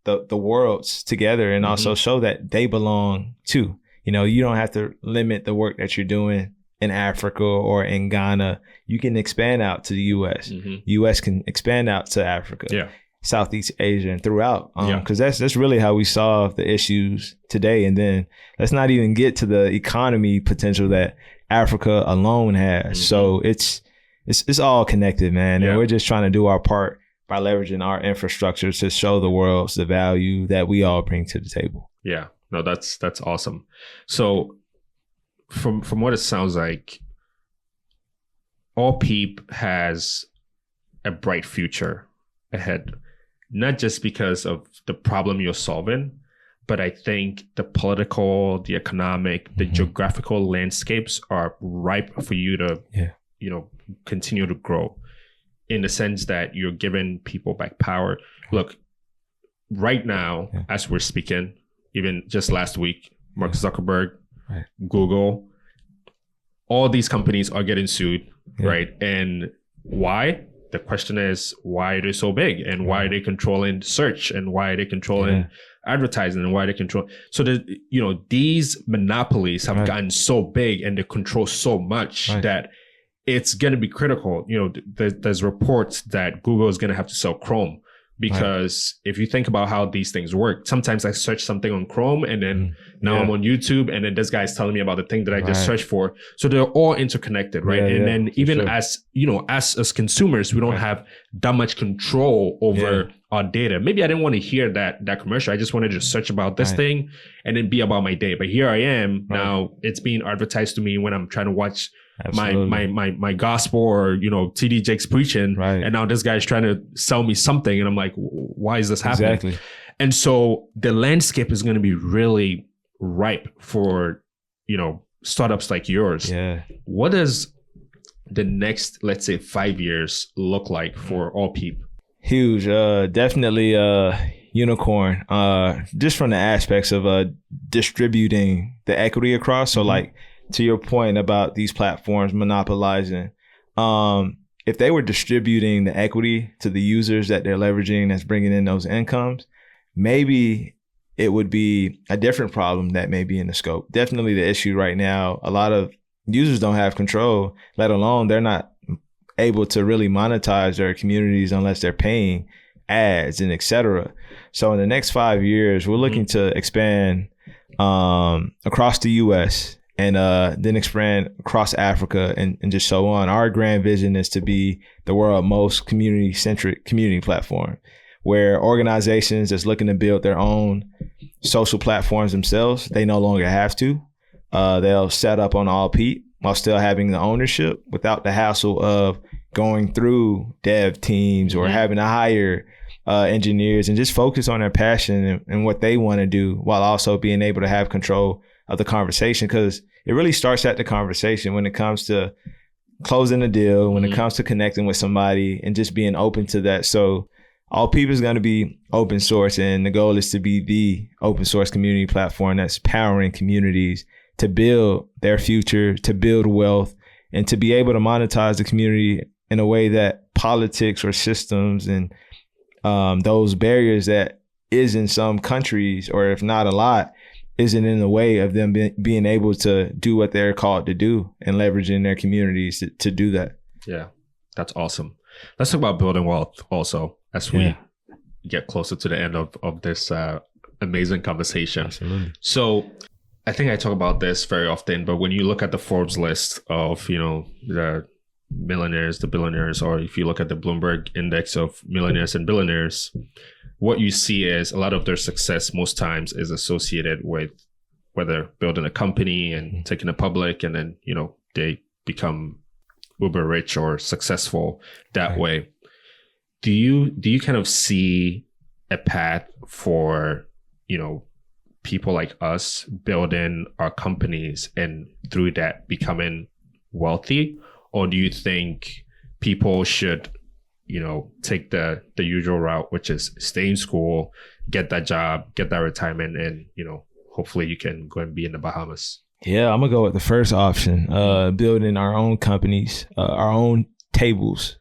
the worlds together, and also show that they belong too. You don't have to limit the work that you're doing in Africa or in Ghana. You can expand out to the US. US can expand out to Africa, Southeast Asia, and throughout. Because that's really how we solve the issues today. And then let's not even get to the economy potential that Africa alone has. So it's all connected, man. And we're just trying to do our part by leveraging our infrastructure to show the world the value that we all bring to the table. Yeah, no, that's awesome. So from what it sounds like, AllPeeP has a bright future ahead, not just because of the problem you're solving, but I think the political, the economic, the geographical landscapes are ripe for you to, continue to grow, in the sense that you're giving people back power. Look, right now, as we're speaking, even just last week, Mark Zuckerberg, Google, all these companies are getting sued, right? And why? The question is, why are they so big? And why are they controlling search? And why are they controlling advertising? And why are they control? So these monopolies have gotten so big, and they control so much that it's going to be critical. There's reports that Google is going to have to sell Chrome, because if you think about how these things work, sometimes I search something on Chrome, and then now I'm on YouTube, and then this guy is telling me about the thing that I just searched for. So they're all interconnected, right? And then even as consumers, we don't have that much control over our data. Maybe I didn't want to hear that commercial. I just wanted to search about this thing and then be about my day. But here I am now. It's being advertised to me when I'm trying to watch my gospel or TD Jakes preaching, and now this guy's trying to sell me something, and I'm like, why is this happening? Exactly. And so the landscape is going to be really ripe for startups like yours. Yeah. What does the next, let's say, 5 years look like for AllPeep? Huge. Definitely unicorn. Just from the aspects of distributing the equity across. So like to your point about these platforms monopolizing, if they were distributing the equity to the users that they're leveraging that's bringing in those incomes, maybe it would be a different problem that may be in the scope. Definitely the issue right now, a lot of users don't have control, let alone they're not able to really monetize their communities unless they're paying ads and et cetera. So in the next 5 years, we're looking to expand across the US and then expand across Africa and just so on. Our grand vision is to be the world's most community-centric community platform, where organizations that's looking to build their own social platforms themselves, they no longer have to. They'll set up on AllPeep while still having the ownership without the hassle of going through dev teams or having to hire engineers, and just focus on their passion and what they want to do while also being able to have control of the conversation. Because it really starts at the conversation when it comes to closing a deal, when it comes to connecting with somebody and just being open to that. So AllPeep is going to be open source, and the goal is to be the open source community platform that's powering communities to build their future, to build wealth, and to be able to monetize the community in a way that politics or systems and those barriers that is in some countries, or if not a lot, isn't in the way of them being able to do what they're called to do and leveraging their communities to do that. Yeah, that's awesome. Let's talk about building wealth also as we get closer to the end of this amazing conversation. Absolutely. So I think I talk about this very often, but when you look at the Forbes list of, the millionaires, the billionaires, or if you look at the Bloomberg index of millionaires and billionaires, what you see is a lot of their success most times is associated with whether building a company and taking it public, and then, they become uber rich or successful that way. Do you kind of see a path for, people like us building our companies and through that becoming wealthy? Or do you think people should, take the usual route, which is stay in school, get that job, get that retirement, and, hopefully you can go and be in the Bahamas? Yeah, I'm going to go with the first option, building our own companies, our own tables.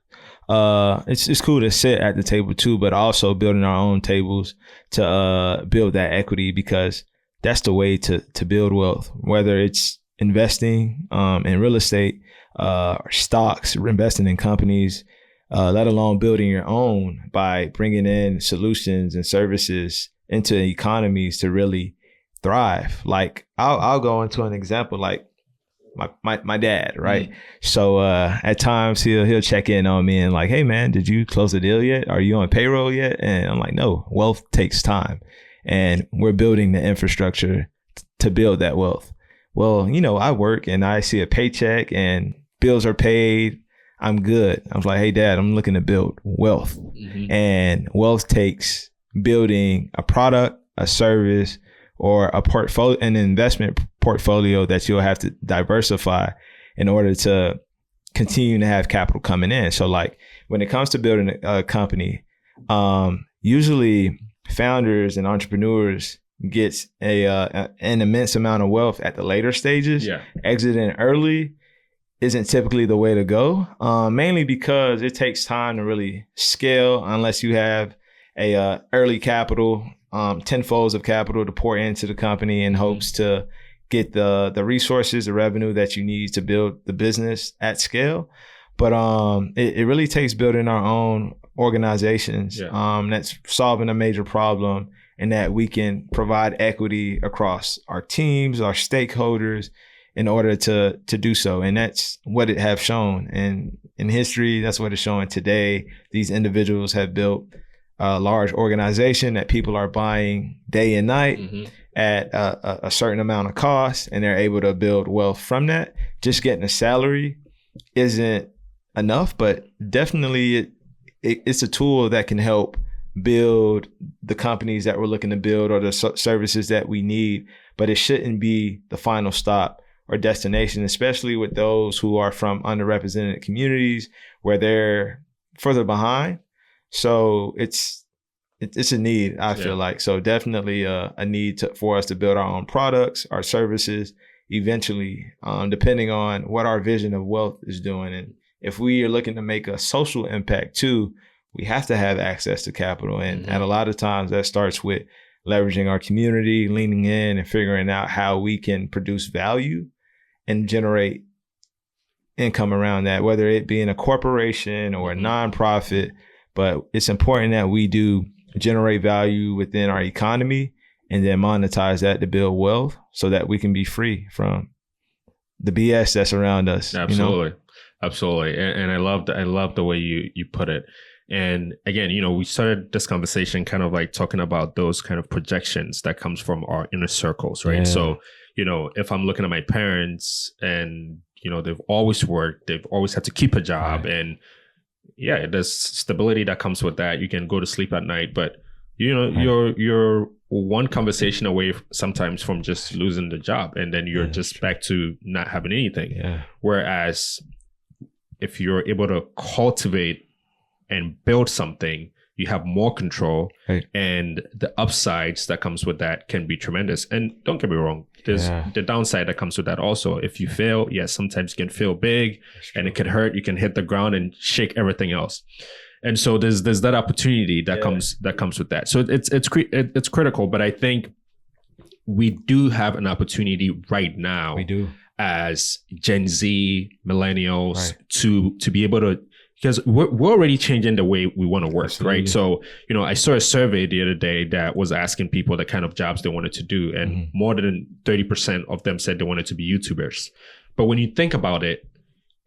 It's cool to sit at the table too, but also building our own tables to build that equity, because that's the way to build wealth, whether it's investing in real estate, or stocks, investing in companies, let alone building your own by bringing in solutions and services into economies to really thrive. Like I'll go into an example, like my dad, right? So at times he'll check in on me and like, hey man, did you close the deal yet? Are you on payroll yet? And I'm like, no, wealth takes time, and we're building the infrastructure to build that wealth. Well, I work and I see a paycheck and bills are paid, I'm good. I was like, hey dad, I'm looking to build wealth. And wealth takes building a product, a service, or a portfolio, an investment portfolio that you'll have to diversify in order to continue to have capital coming in. So like when it comes to building a company, usually founders and entrepreneurs gets an immense amount of wealth at the later stages. Exiting early isn't typically the way to go, mainly because it takes time to really scale unless you have a early capital, tenfolds of capital to pour into the company in hopes to get the resources, the revenue that you need to build the business at scale. But it really takes building our own organizations that's solving a major problem, and that we can provide equity across our teams, our stakeholders, in order to do so. And that's what it have shown. And in history, that's what it's showing today. These individuals have built a large organization that people are buying day and night at a certain amount of cost, and they're able to build wealth from that. Just getting a salary isn't enough, but definitely it's a tool that can help build the companies that we're looking to build or the services that we need, but it shouldn't be the final stop or destination, especially with those who are from underrepresented communities where they're further behind. So it's a need, I feel like. So definitely a need for us to build our own products, our services, eventually, depending on what our vision of wealth is doing. And if we are looking to make a social impact too, we have to have access to capital. And a lot of times that starts with leveraging our community, leaning in and figuring out how we can produce value and generate income around that, whether it be in a corporation or a nonprofit. But it's important that we do generate value within our economy and then monetize that to build wealth so that we can be free from the BS that's around us. Absolutely. Absolutely. And I love the way you put it. And again, we started this conversation kind of like talking about those kind of projections that comes from our inner circles, right? Yeah. So, if I'm looking at my parents and, they've always worked, they've always had to keep a job, and there's stability that comes with that. You can go to sleep at night, but you're one conversation away sometimes from just losing the job, and then you're just back to not having anything. Yeah. Whereas if you're able to cultivate and build something, you have more control, and the upsides that comes with that can be tremendous. And don't get me wrong, there's the downside that comes with that also. If you fail, sometimes you can fail big and it can hurt. You can hit the ground and shake everything else. And so there's that opportunity that comes with that. So it's critical, but I think we do have an opportunity right now. We do, as Gen Z, millennials, to be able to, because we're already changing the way we want to work. Absolutely. Right? So, I saw a survey the other day that was asking people the kind of jobs they wanted to do, and more than 30% of them said they wanted to be YouTubers. But when you think about it,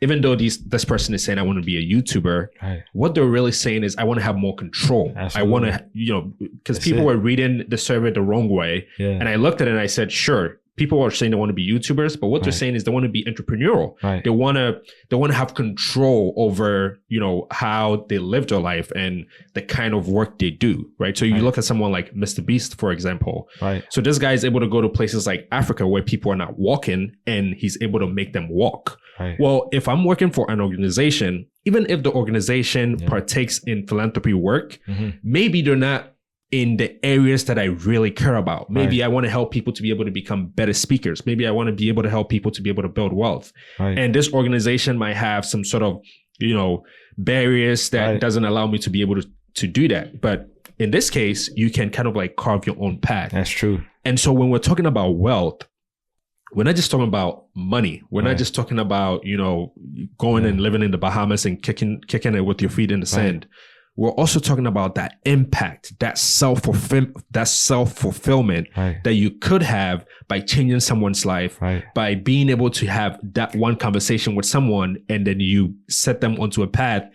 even though this person is saying I want to be a YouTuber, what they're really saying is I want to have more control. Absolutely. I want to, because people were reading the survey the wrong way. Yeah. And I looked at it and I said, sure, people are saying they want to be YouTubers, but what they're saying is they want to be entrepreneurial. They want to have control over, how they live their life and the kind of work they do. Right. So you look at someone like Mr. Beast, for example. So this guy is able to go to places like Africa where people are not walking, and he's able to make them walk. Well, if I'm working for an organization, even if the organization partakes in philanthropy work, maybe they're not in the areas that I really care about. Maybe I want to help people to be able to become better speakers. Maybe I want to be able to help people to be able to build wealth. And this organization might have some sort of, barriers that doesn't allow me to be able to do that. But in this case, you can kind of like carve your own path. That's true. And so when we're talking about wealth, we're not just talking about money. We're not just talking about, going and living in the Bahamas and kicking it with your feet in the sand. We're also talking about that impact, that self-fulfillment that you could have by changing someone's life, by being able to have that one conversation with someone, and then you set them onto a path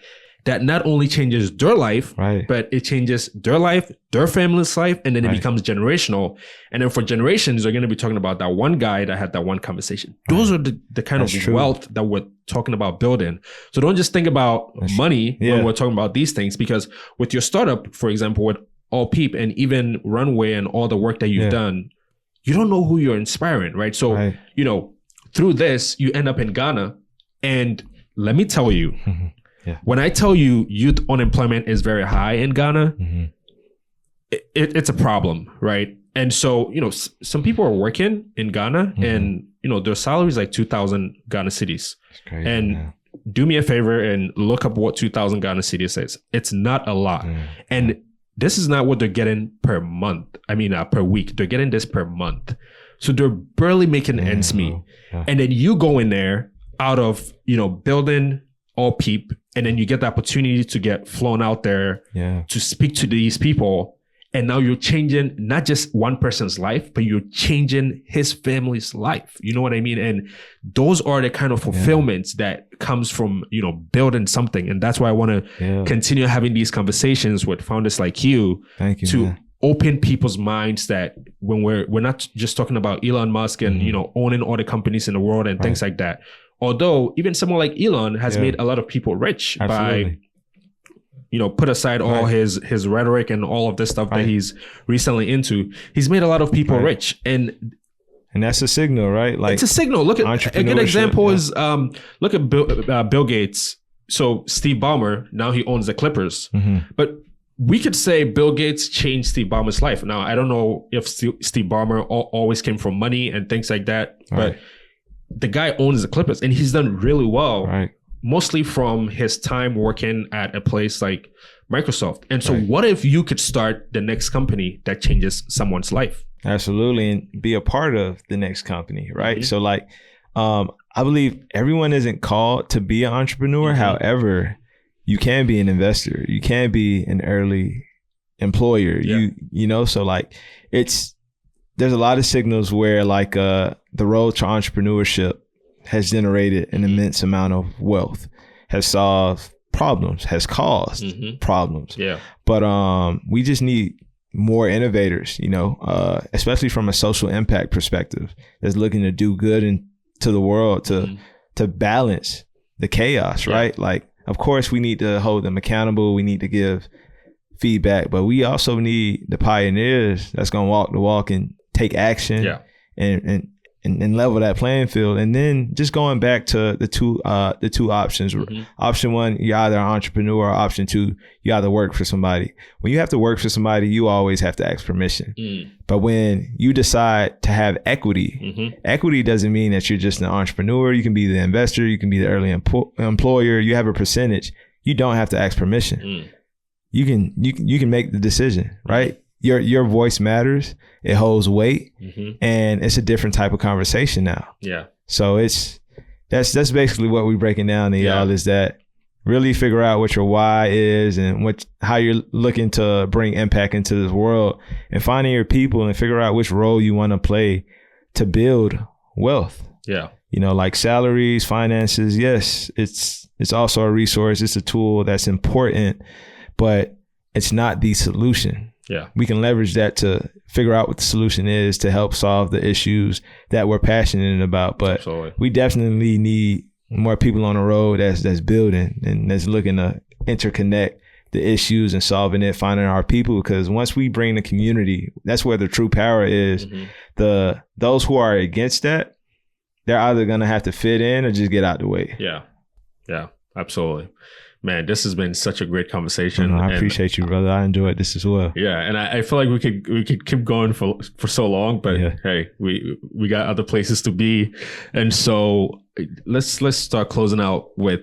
that not only changes their life, but it changes their life, their family's life, and then it becomes generational. And then for generations, they're going to be talking about that one guy that had that one conversation. Those are the kind of wealth that we're talking about building. So don't just think about money when we're talking about these things, because with your startup, for example, with AllPeeP and even Runway and all the work that you've done, you don't know who you're inspiring, right? So, through this, you end up in Ghana. And let me tell you, when I tell you youth unemployment is very high in Ghana, it's a problem, right? And so, some people are working in Ghana and, their salary is like 2,000 Ghana cedis. Crazy, and do me a favor and look up what 2,000 Ghana cedis is. It's not a lot. And this is not what they're getting per month. Per week. They're getting this per month. So they're barely making ends meet. And then you go in there out of, building AllPeeP, and then you get the opportunity to get flown out there to speak to these people. And now you're changing not just one person's life, but you're changing his family's life. You know what I mean? And those are the kind of fulfillments that comes from, building something. And that's why I want to continue having these conversations with founders like you. Thank you, to open people's minds that when we're not just talking about Elon Musk and, owning all the companies in the world and things like that. Although even someone like Elon has made a lot of people rich by, put aside all his rhetoric and all of this stuff that he's recently into. He's made a lot of people rich. And And that's a signal, right? Like, it's a signal. Look at a good example is look at Bill Gates. So Steve Ballmer, now he owns the Clippers. But we could say Bill Gates changed Steve Ballmer's life. Now, I don't know if Steve Ballmer always came from money and things like that, but the guy owns the Clippers and he's done really well, mostly from his time working at a place like Microsoft. And so what if you could start the next company that changes someone's life? Absolutely. And be a part of the next company, right? So like, I believe everyone isn't called to be an entrepreneur. However, you can be an investor. You can be an early employer. You know, so like there's a lot of signals where like the road to entrepreneurship has generated an immense amount of wealth, has solved problems, has caused problems. But we just need more innovators, you know, especially from a social impact perspective, that's looking to do good to the world, to balance the chaos, right? Like, of course, we need to hold them accountable. We need to give feedback, but we also need the pioneers that's going to walk the walk and take action and level that playing field. And then just going back to the two options. Option one, you're either an entrepreneur, or option two, you either work for somebody. When you have to work for somebody, you always have to ask permission. But when you decide to have equity, equity doesn't mean that you're just an entrepreneur. You can be the investor, you can be the early employer, you have a percentage. You don't have to ask permission. You can make the decision, right? Your voice matters. It holds weight, and it's a different type of conversation now. So that's basically what we're breaking down to y'all, is that really figure out what your why is and how you're looking to bring impact into this world, and finding your people and figure out which role you want to play to build wealth. You know, like salaries, finances. Yes, it's also a resource. It's a tool that's important, but it's not the solution. We can leverage that to figure out what the solution is to help solve the issues that we're passionate about. But we definitely need more people on the road that's building and that's looking to interconnect the issues and solving it, finding our people. Because once we bring the community, that's where the true power is. Those who are against that, they're either going to have to fit in or just get out the way. Yeah, absolutely. Man, this has been such a great conversation. I appreciate you, brother. I enjoyed this as well. Yeah, and I feel like we could keep going for so long, but hey, we got other places to be, and so let's start closing out with.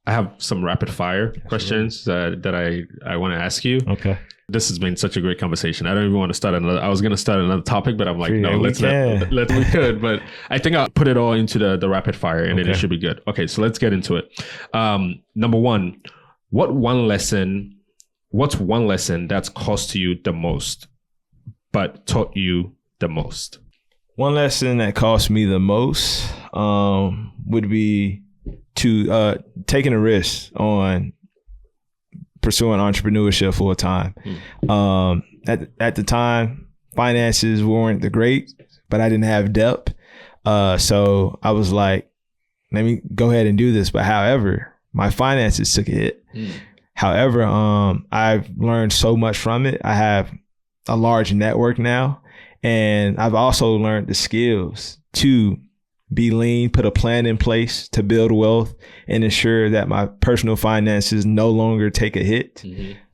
I have some rapid fire questions that I want to ask you. Okay. This has been such a great conversation. I don't even want to start another. I was going to start another topic, but I'm like, no, we could. But I think I'll put it all into the rapid fire, and then it should be good. Okay, so let's get into it. Number one, what's one lesson that's cost you the most, but taught you the most? One lesson that cost me the most would be to taking a risk on pursuing entrepreneurship full time. At the time, finances weren't the great, but I didn't have depth. So I was like, let me go ahead and do this. But however, my finances took a hit. However, I've learned so much from it. I have a large network now, and I've also learned the skills to be lean, put a plan in place to build wealth and ensure that my personal finances no longer take a hit,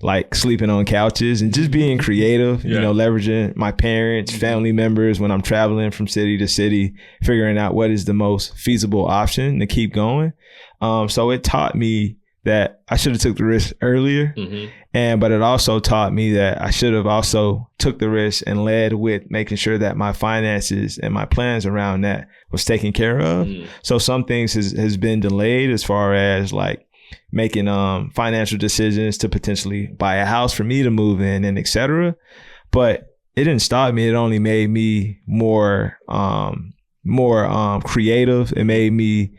like sleeping on couches, and just being creative, you know, leveraging my parents, family members when I'm traveling from city to city, figuring out what is the most feasible option to keep going. So it taught me that I should have took the risk earlier. But it also taught me that I should have also took the risk and led with making sure that my finances and my plans around that was taken care of. So some things has been delayed as far as like making financial decisions to potentially buy a house for me to move in and et cetera. But it didn't stop me. It only made me more creative. It made me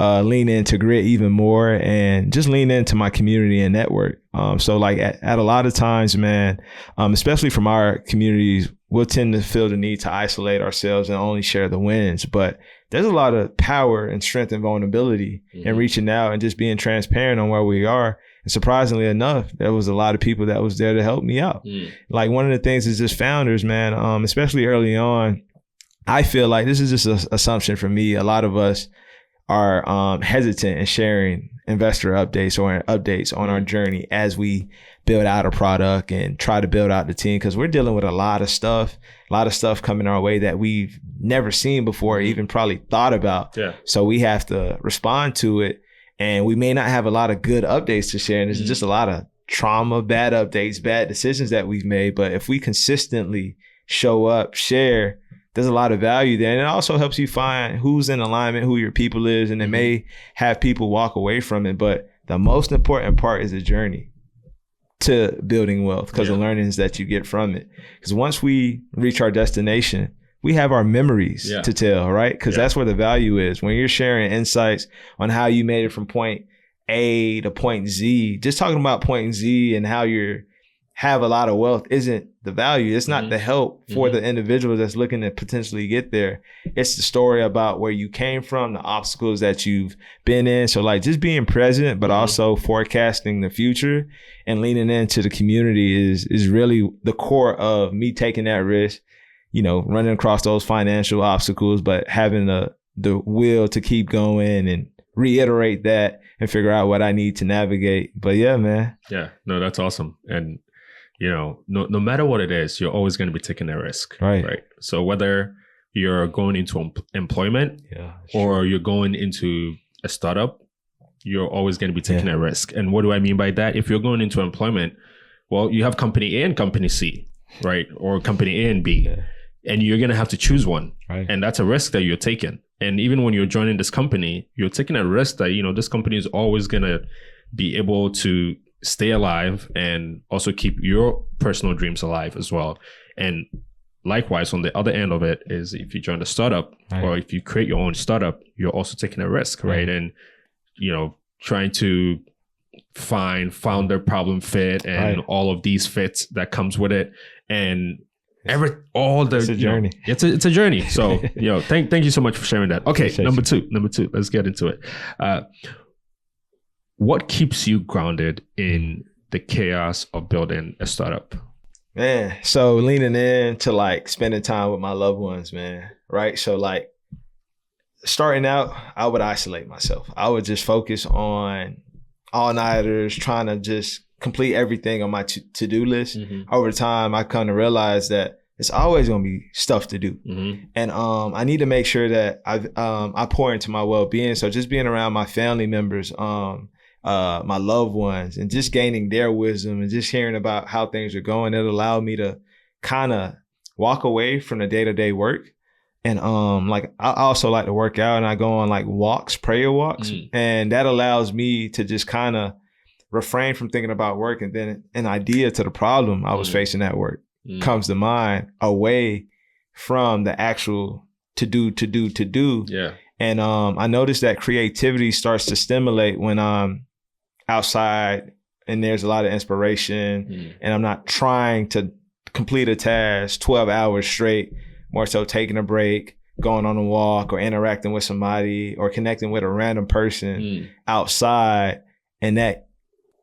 lean into grit even more and just lean into my community and network. So like at a lot of times, man, especially from our communities, we'll tend to feel the need to isolate ourselves and only share the wins. But there's a lot of power and strength and vulnerability in reaching out and just being transparent on where we are. And surprisingly enough, there was a lot of people that was there to help me out. Like one of the things is just founders, man, especially early on, I feel like this is just an assumption for me. A lot of us are hesitant in sharing investor updates or updates on our journey as we build out a product and try to build out the team, because we're dealing with a lot of stuff coming our way that we've never seen before, or even probably thought about. Yeah. So we have to respond to it, and we may not have a lot of good updates to share. And it's just a lot of trauma, bad updates, bad decisions that we've made. But if we consistently show up, share, there's a lot of value there. And it also helps you find who's in alignment, who your people is, and it may have people walk away from it. But the most important part is the journey to building wealth, because the learnings that you get from it. Because once we reach our destination, we have our memories to tell, right? Because that's where the value is. When you're sharing insights on how you made it from point A to point Z, just talking about point Z and how you have a lot of wealth isn't the value. It's not the help for the individual that's looking to potentially get there. It's the story about where you came from, the obstacles that you've been in. So like just being present, but also forecasting the future and leaning into the community is really the core of me taking that risk, you know, running across those financial obstacles, but having the will to keep going and reiterate that and figure out what I need to navigate. But yeah, man. Yeah, no, that's awesome. And you know, no matter what it is, you're always going to be taking a risk, right? So whether you're going into employment or you're going into a startup, you're always going to be taking a risk. And what do I mean by that? If you're going into employment, well, you have company A and company C, right? Or company A and B, and you're going to have to choose one. Right. And that's a risk that you're taking. And even when you're joining this company, you're taking a risk that, you know, this company is always going to be able to stay alive and also keep your personal dreams alive as well. And likewise, on the other end of it is if you join a startup or if you create your own startup, you're also taking a risk, right? And, you know, trying to find founder problem fit and all of these fits that comes with it. And it's a journey. It's a journey. So, you know, thank you so much for sharing that. Okay, number two, let's get into it. What keeps you grounded in the chaos of building a startup? Man, so leaning in to like spending time with my loved ones, man, right? So like starting out, I would isolate myself. I would just focus on all-nighters, trying to just complete everything on my to-do list. Over time, I kind of realized that it's always going to be stuff to do. And I need to make sure that I pour into my well-being. So just being around my family members, my loved ones, and just gaining their wisdom and just hearing about how things are going, it allowed me to kind of walk away from the day-to-day work. And like I also like to work out, and I go on like walks, prayer walks, and that allows me to just kind of refrain from thinking about work, and then an idea to the problem I was facing at work comes to mind away from the actual to do. Yeah. And I noticed that creativity starts to stimulate when I'm outside and there's a lot of inspiration and I'm not trying to complete a task 12 hours straight, more so taking a break, going on a walk, or interacting with somebody, or connecting with a random person outside. And that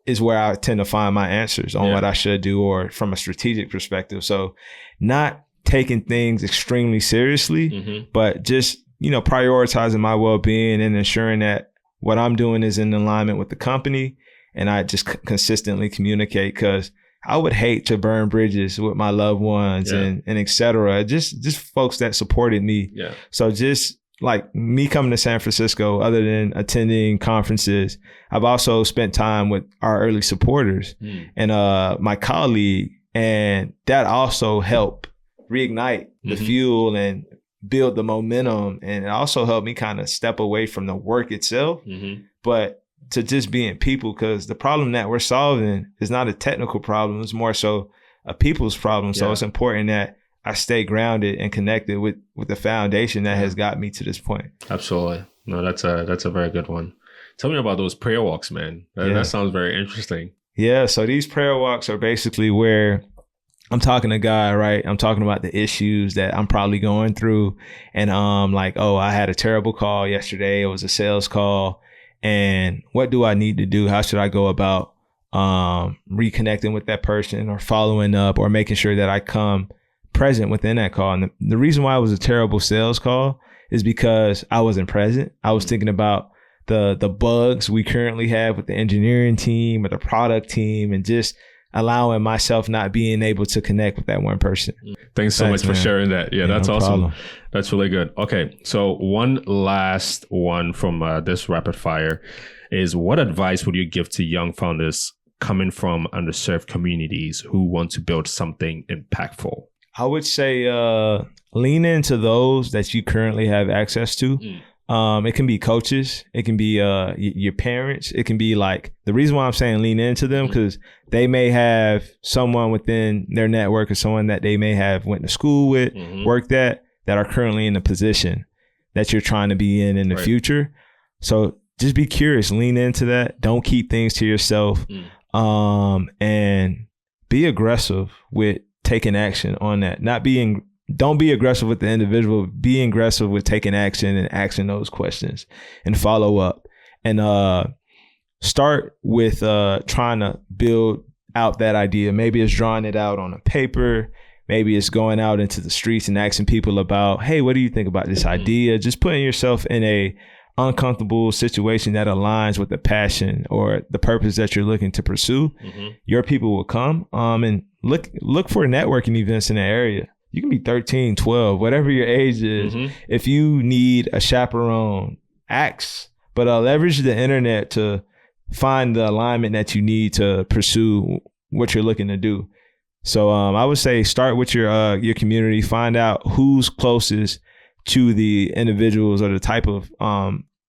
is where I tend to find my answers on what I should do, or from a strategic perspective. So not taking things extremely seriously, but just, you know, prioritizing my well-being and ensuring that what I'm doing is in alignment with the company, and I just consistently communicate, because I would hate to burn bridges with my loved ones and et cetera. Just folks that supported me. Yeah. So just like me coming to San Francisco, other than attending conferences, I've also spent time with our early supporters and my colleague, and that also helped reignite the fuel and build the momentum. And it also helped me kind of step away from the work itself, but to just being people, because the problem that we're solving is not a technical problem. It's more so a people's problem. So it's important that I stay grounded and connected with the foundation that has got me to this point. Absolutely. No, that's a very good one. Tell me about those prayer walks, man. That sounds very interesting. Yeah. So these prayer walks are basically where I'm talking to God, right? I'm talking about the issues that I'm probably going through. And like, oh, I had a terrible call yesterday. It was a sales call. And what do I need to do? How should I go about reconnecting with that person, or following up, or making sure that I come present within that call. And the reason why it was a terrible sales call is because I wasn't present. I was thinking about the bugs we currently have with the engineering team or the product team, and just allowing myself not being able to connect with that one person. Thanks so much for sharing that. Yeah, that's no awesome. problem. That's really good. Okay, so one last one from this rapid fire is, what advice would you give to young founders coming from underserved communities who want to build something impactful? I would say lean into those that you currently have access to. It can be coaches. It can be your parents. It can be like, the reason why I'm saying lean into them, because they may have someone within their network or someone that they may have went to school with, worked at, that are currently in the position that you're trying to be in the future. So just be curious, lean into that. Don't keep things to yourself, and be aggressive with taking action on that. Don't be aggressive with the individual, be aggressive with taking action and asking those questions and follow up. And start with trying to build out that idea. Maybe it's drawing it out on a paper. Maybe it's going out into the streets and asking people about, hey, what do you think about this idea? Just putting yourself in a uncomfortable situation that aligns with the passion or the purpose that you're looking to pursue. Your people will come and look for networking events in the area. You can be 13, 12, whatever your age is. If you need a chaperone, ask, but leverage the internet to find the alignment that you need to pursue what you're looking to do. So I would say start with your community, find out who's closest to the individuals or the type of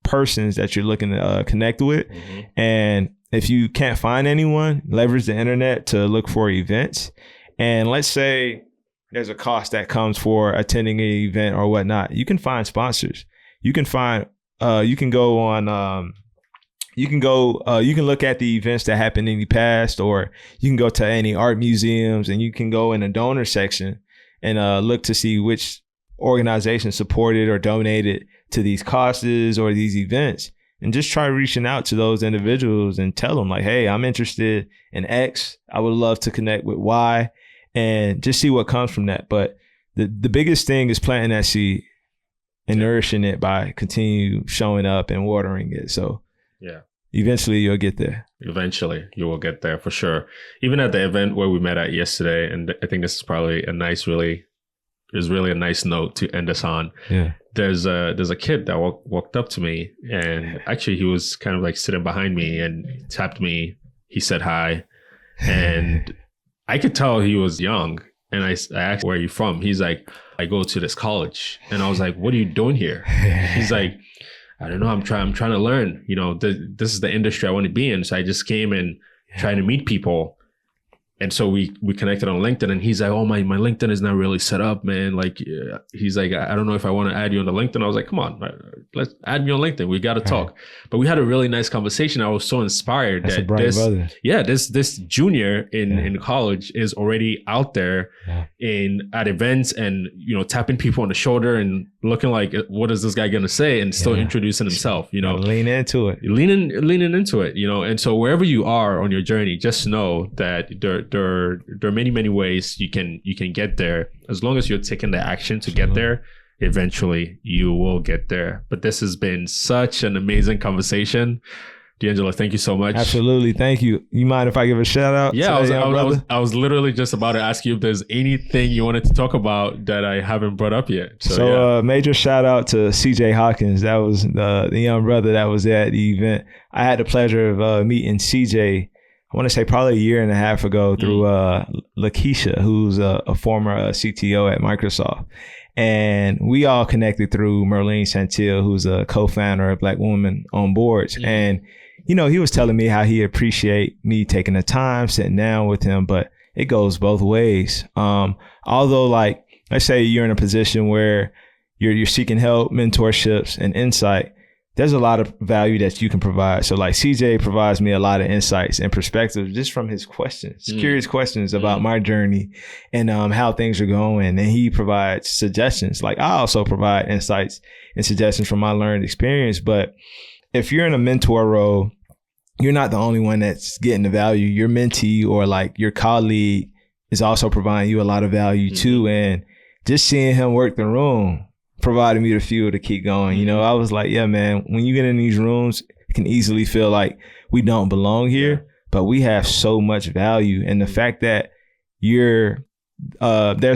persons that you're looking to connect with. And if you can't find anyone, leverage the internet to look for events. And let's say there's a cost that comes for attending an event or whatnot. You can find sponsors. You can find, you can go on, you can look at the events that happened in the past, or you can go to any art museums, and you can go in the donor section and look to see which organization supported or donated to these causes or these events, and just try reaching out to those individuals and tell them like, hey, I'm interested in X. I would love to connect with Y, and just see what comes from that. But the biggest thing is planting that seed and nourishing it by continue showing up and watering it. So yeah, eventually you'll get there. Eventually you will get there for sure. Even at the event where we met at yesterday, and I think this is probably a really a nice note to end us on. Yeah. There's a kid that walked up to me, and actually he was kind of like sitting behind me and tapped me. He said hi, and I could tell he was young. And I asked, where are you from? He's like, I go to this college. And I was like, what are you doing here? He's like, I don't know. I'm trying to learn. You know, this is the industry I want to be in. So I just came and trying to meet people. And so we connected on LinkedIn, and he's like, oh, my LinkedIn is not really set up, man. Like, he's like, I don't know if I want to add you on the LinkedIn. I was like, come on, let's add me on LinkedIn. We got to talk. But we had a really nice conversation. I was so inspired that this junior in college is already out there at events and, you know, tapping people on the shoulder and looking like, what is this guy going to say? And still introducing himself, you know, leaning into it, you know. And so wherever you are on your journey, just know that there are many ways you can get there. As long as you're taking the action to get there, eventually you will get there. But this has been such an amazing conversation. D'Angelo, thank you so much. Absolutely. Thank you. You mind if I give a shout out? Yeah, I was literally just about to ask you if there's anything you wanted to talk about that I haven't brought up yet. So major shout out to CJ Hawkins. That was the young brother that was at the event. I had the pleasure of meeting CJ, I want to say probably a year and a half ago, through Lakeisha, who's a former CTO at Microsoft. And we all connected through Merlene Santil, who's a co-founder of Black Women on Boards. And, you know, he was telling me how he appreciate me taking the time, sitting down with him, but it goes both ways. Although, like, let's say you're in a position where you're seeking help, mentorships, and insight, there's a lot of value that you can provide. So like CJ provides me a lot of insights and perspectives just from his questions, curious questions about my journey and how things are going. And he provides suggestions. Like I also provide insights and suggestions from my learned experience. But if you're in a mentor role, you're not the only one that's getting the value. Your mentee or like your colleague is also providing you a lot of value too. And just seeing him work the room provided me the fuel to keep going. You know, I was like, yeah, man, when you get in these rooms, it can easily feel like we don't belong here, but we have so much value. And the fact that there's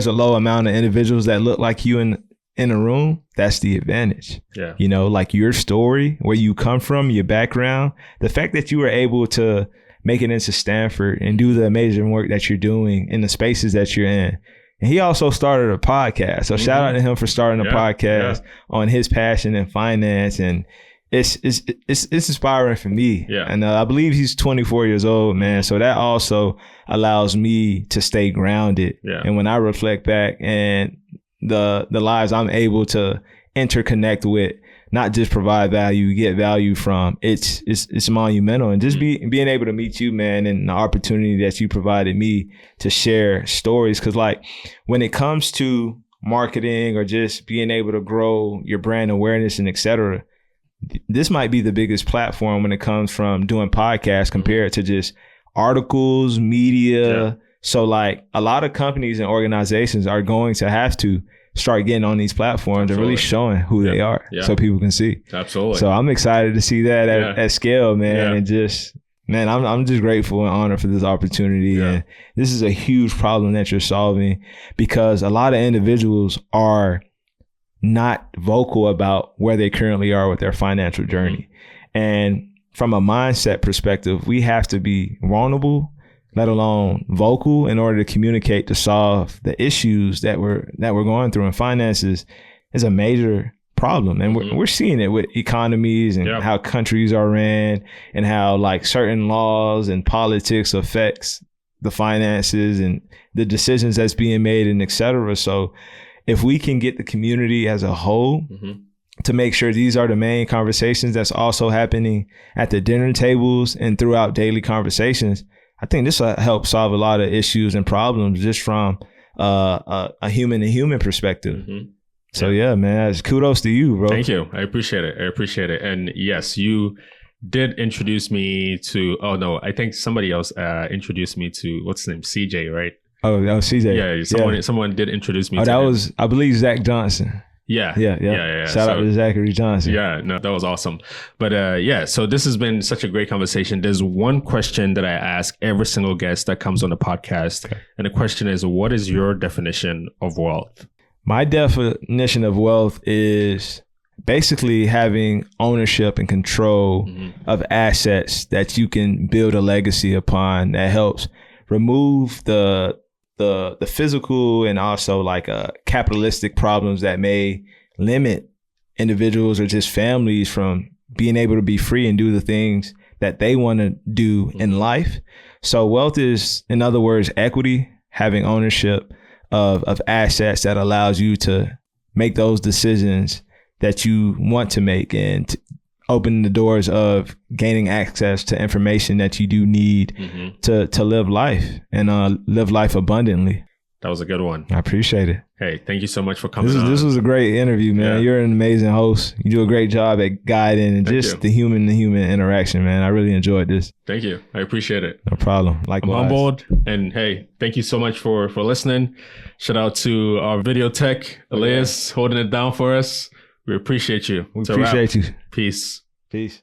a low amount of individuals that look like you in a room, that's the advantage. Yeah. You know, like your story, where you come from, your background, the fact that you were able to make it into Stanford and do the amazing work that you're doing in the spaces that you're in. And he also started a podcast. So shout out to him for starting a podcast on his passion in finance. And it's inspiring for me. Yeah. And I believe he's 24 years old, man. So that also allows me to stay grounded. Yeah. And when I reflect back and the lives I'm able to interconnect with, not just provide value, get value from, it's monumental. And just being able to meet you, man, and the opportunity that you provided me to share stories. Cause like when it comes to marketing or just being able to grow your brand awareness and et cetera, this might be the biggest platform when it comes from doing podcasts compared to just articles, media. Yeah. So like a lot of companies and organizations are going to have to start getting on these platforms and really showing who they are so people can see. Absolutely. So I'm excited to see that at scale, man. And just, man, I'm just grateful and honored for this opportunity. And this is a huge problem that you're solving, because a lot of individuals are not vocal about where they currently are with their financial journey. And from a mindset perspective, we have to be vulnerable, let alone vocal, in order to communicate to solve the issues that we're going through. And finances is a major problem. And we're seeing it with economies and how countries are ran, and how like certain laws and politics affects the finances and the decisions that's being made and et cetera. So if we can get the community as a whole to make sure these are the main conversations that's also happening at the dinner tables and throughout daily conversations, I think this will help solve a lot of issues and problems just from a human to human perspective. So yeah, man, kudos to you, bro. Thank you. I appreciate it. And yes, you did introduce me to, I think somebody else introduced me to, what's his name? CJ, right? Oh, that was CJ. Yeah, someone did introduce me to that him. Was, I believe, Zach Johnson. Yeah. Shout out to Zachary Johnson. Yeah, no, that was awesome. But so this has been such a great conversation. There's one question that I ask every single guest that comes on the podcast. Okay. And the question is, what is your definition of wealth? My definition of wealth is basically having ownership and control of assets that you can build a legacy upon, that helps remove the physical and also like capitalistic problems that may limit individuals or just families from being able to be free and do the things that they want to do in life. So wealth is, in other words, equity, having ownership of assets that allows you to make those decisions that you want to make, and open the doors of gaining access to information that you do need to live life and live life abundantly. That was a good one. I appreciate it. Hey, thank you so much for coming on. This was a great interview, man. You're an amazing host. You do a great job at guiding and just the human to human interaction, man. I really enjoyed this. Thank you. I appreciate it. No problem. Likewise. I'm humbled. And hey, thank you so much for listening. Shout out to our video tech, Elias, holding it down for us. We appreciate you. We appreciate you. Peace. Peace.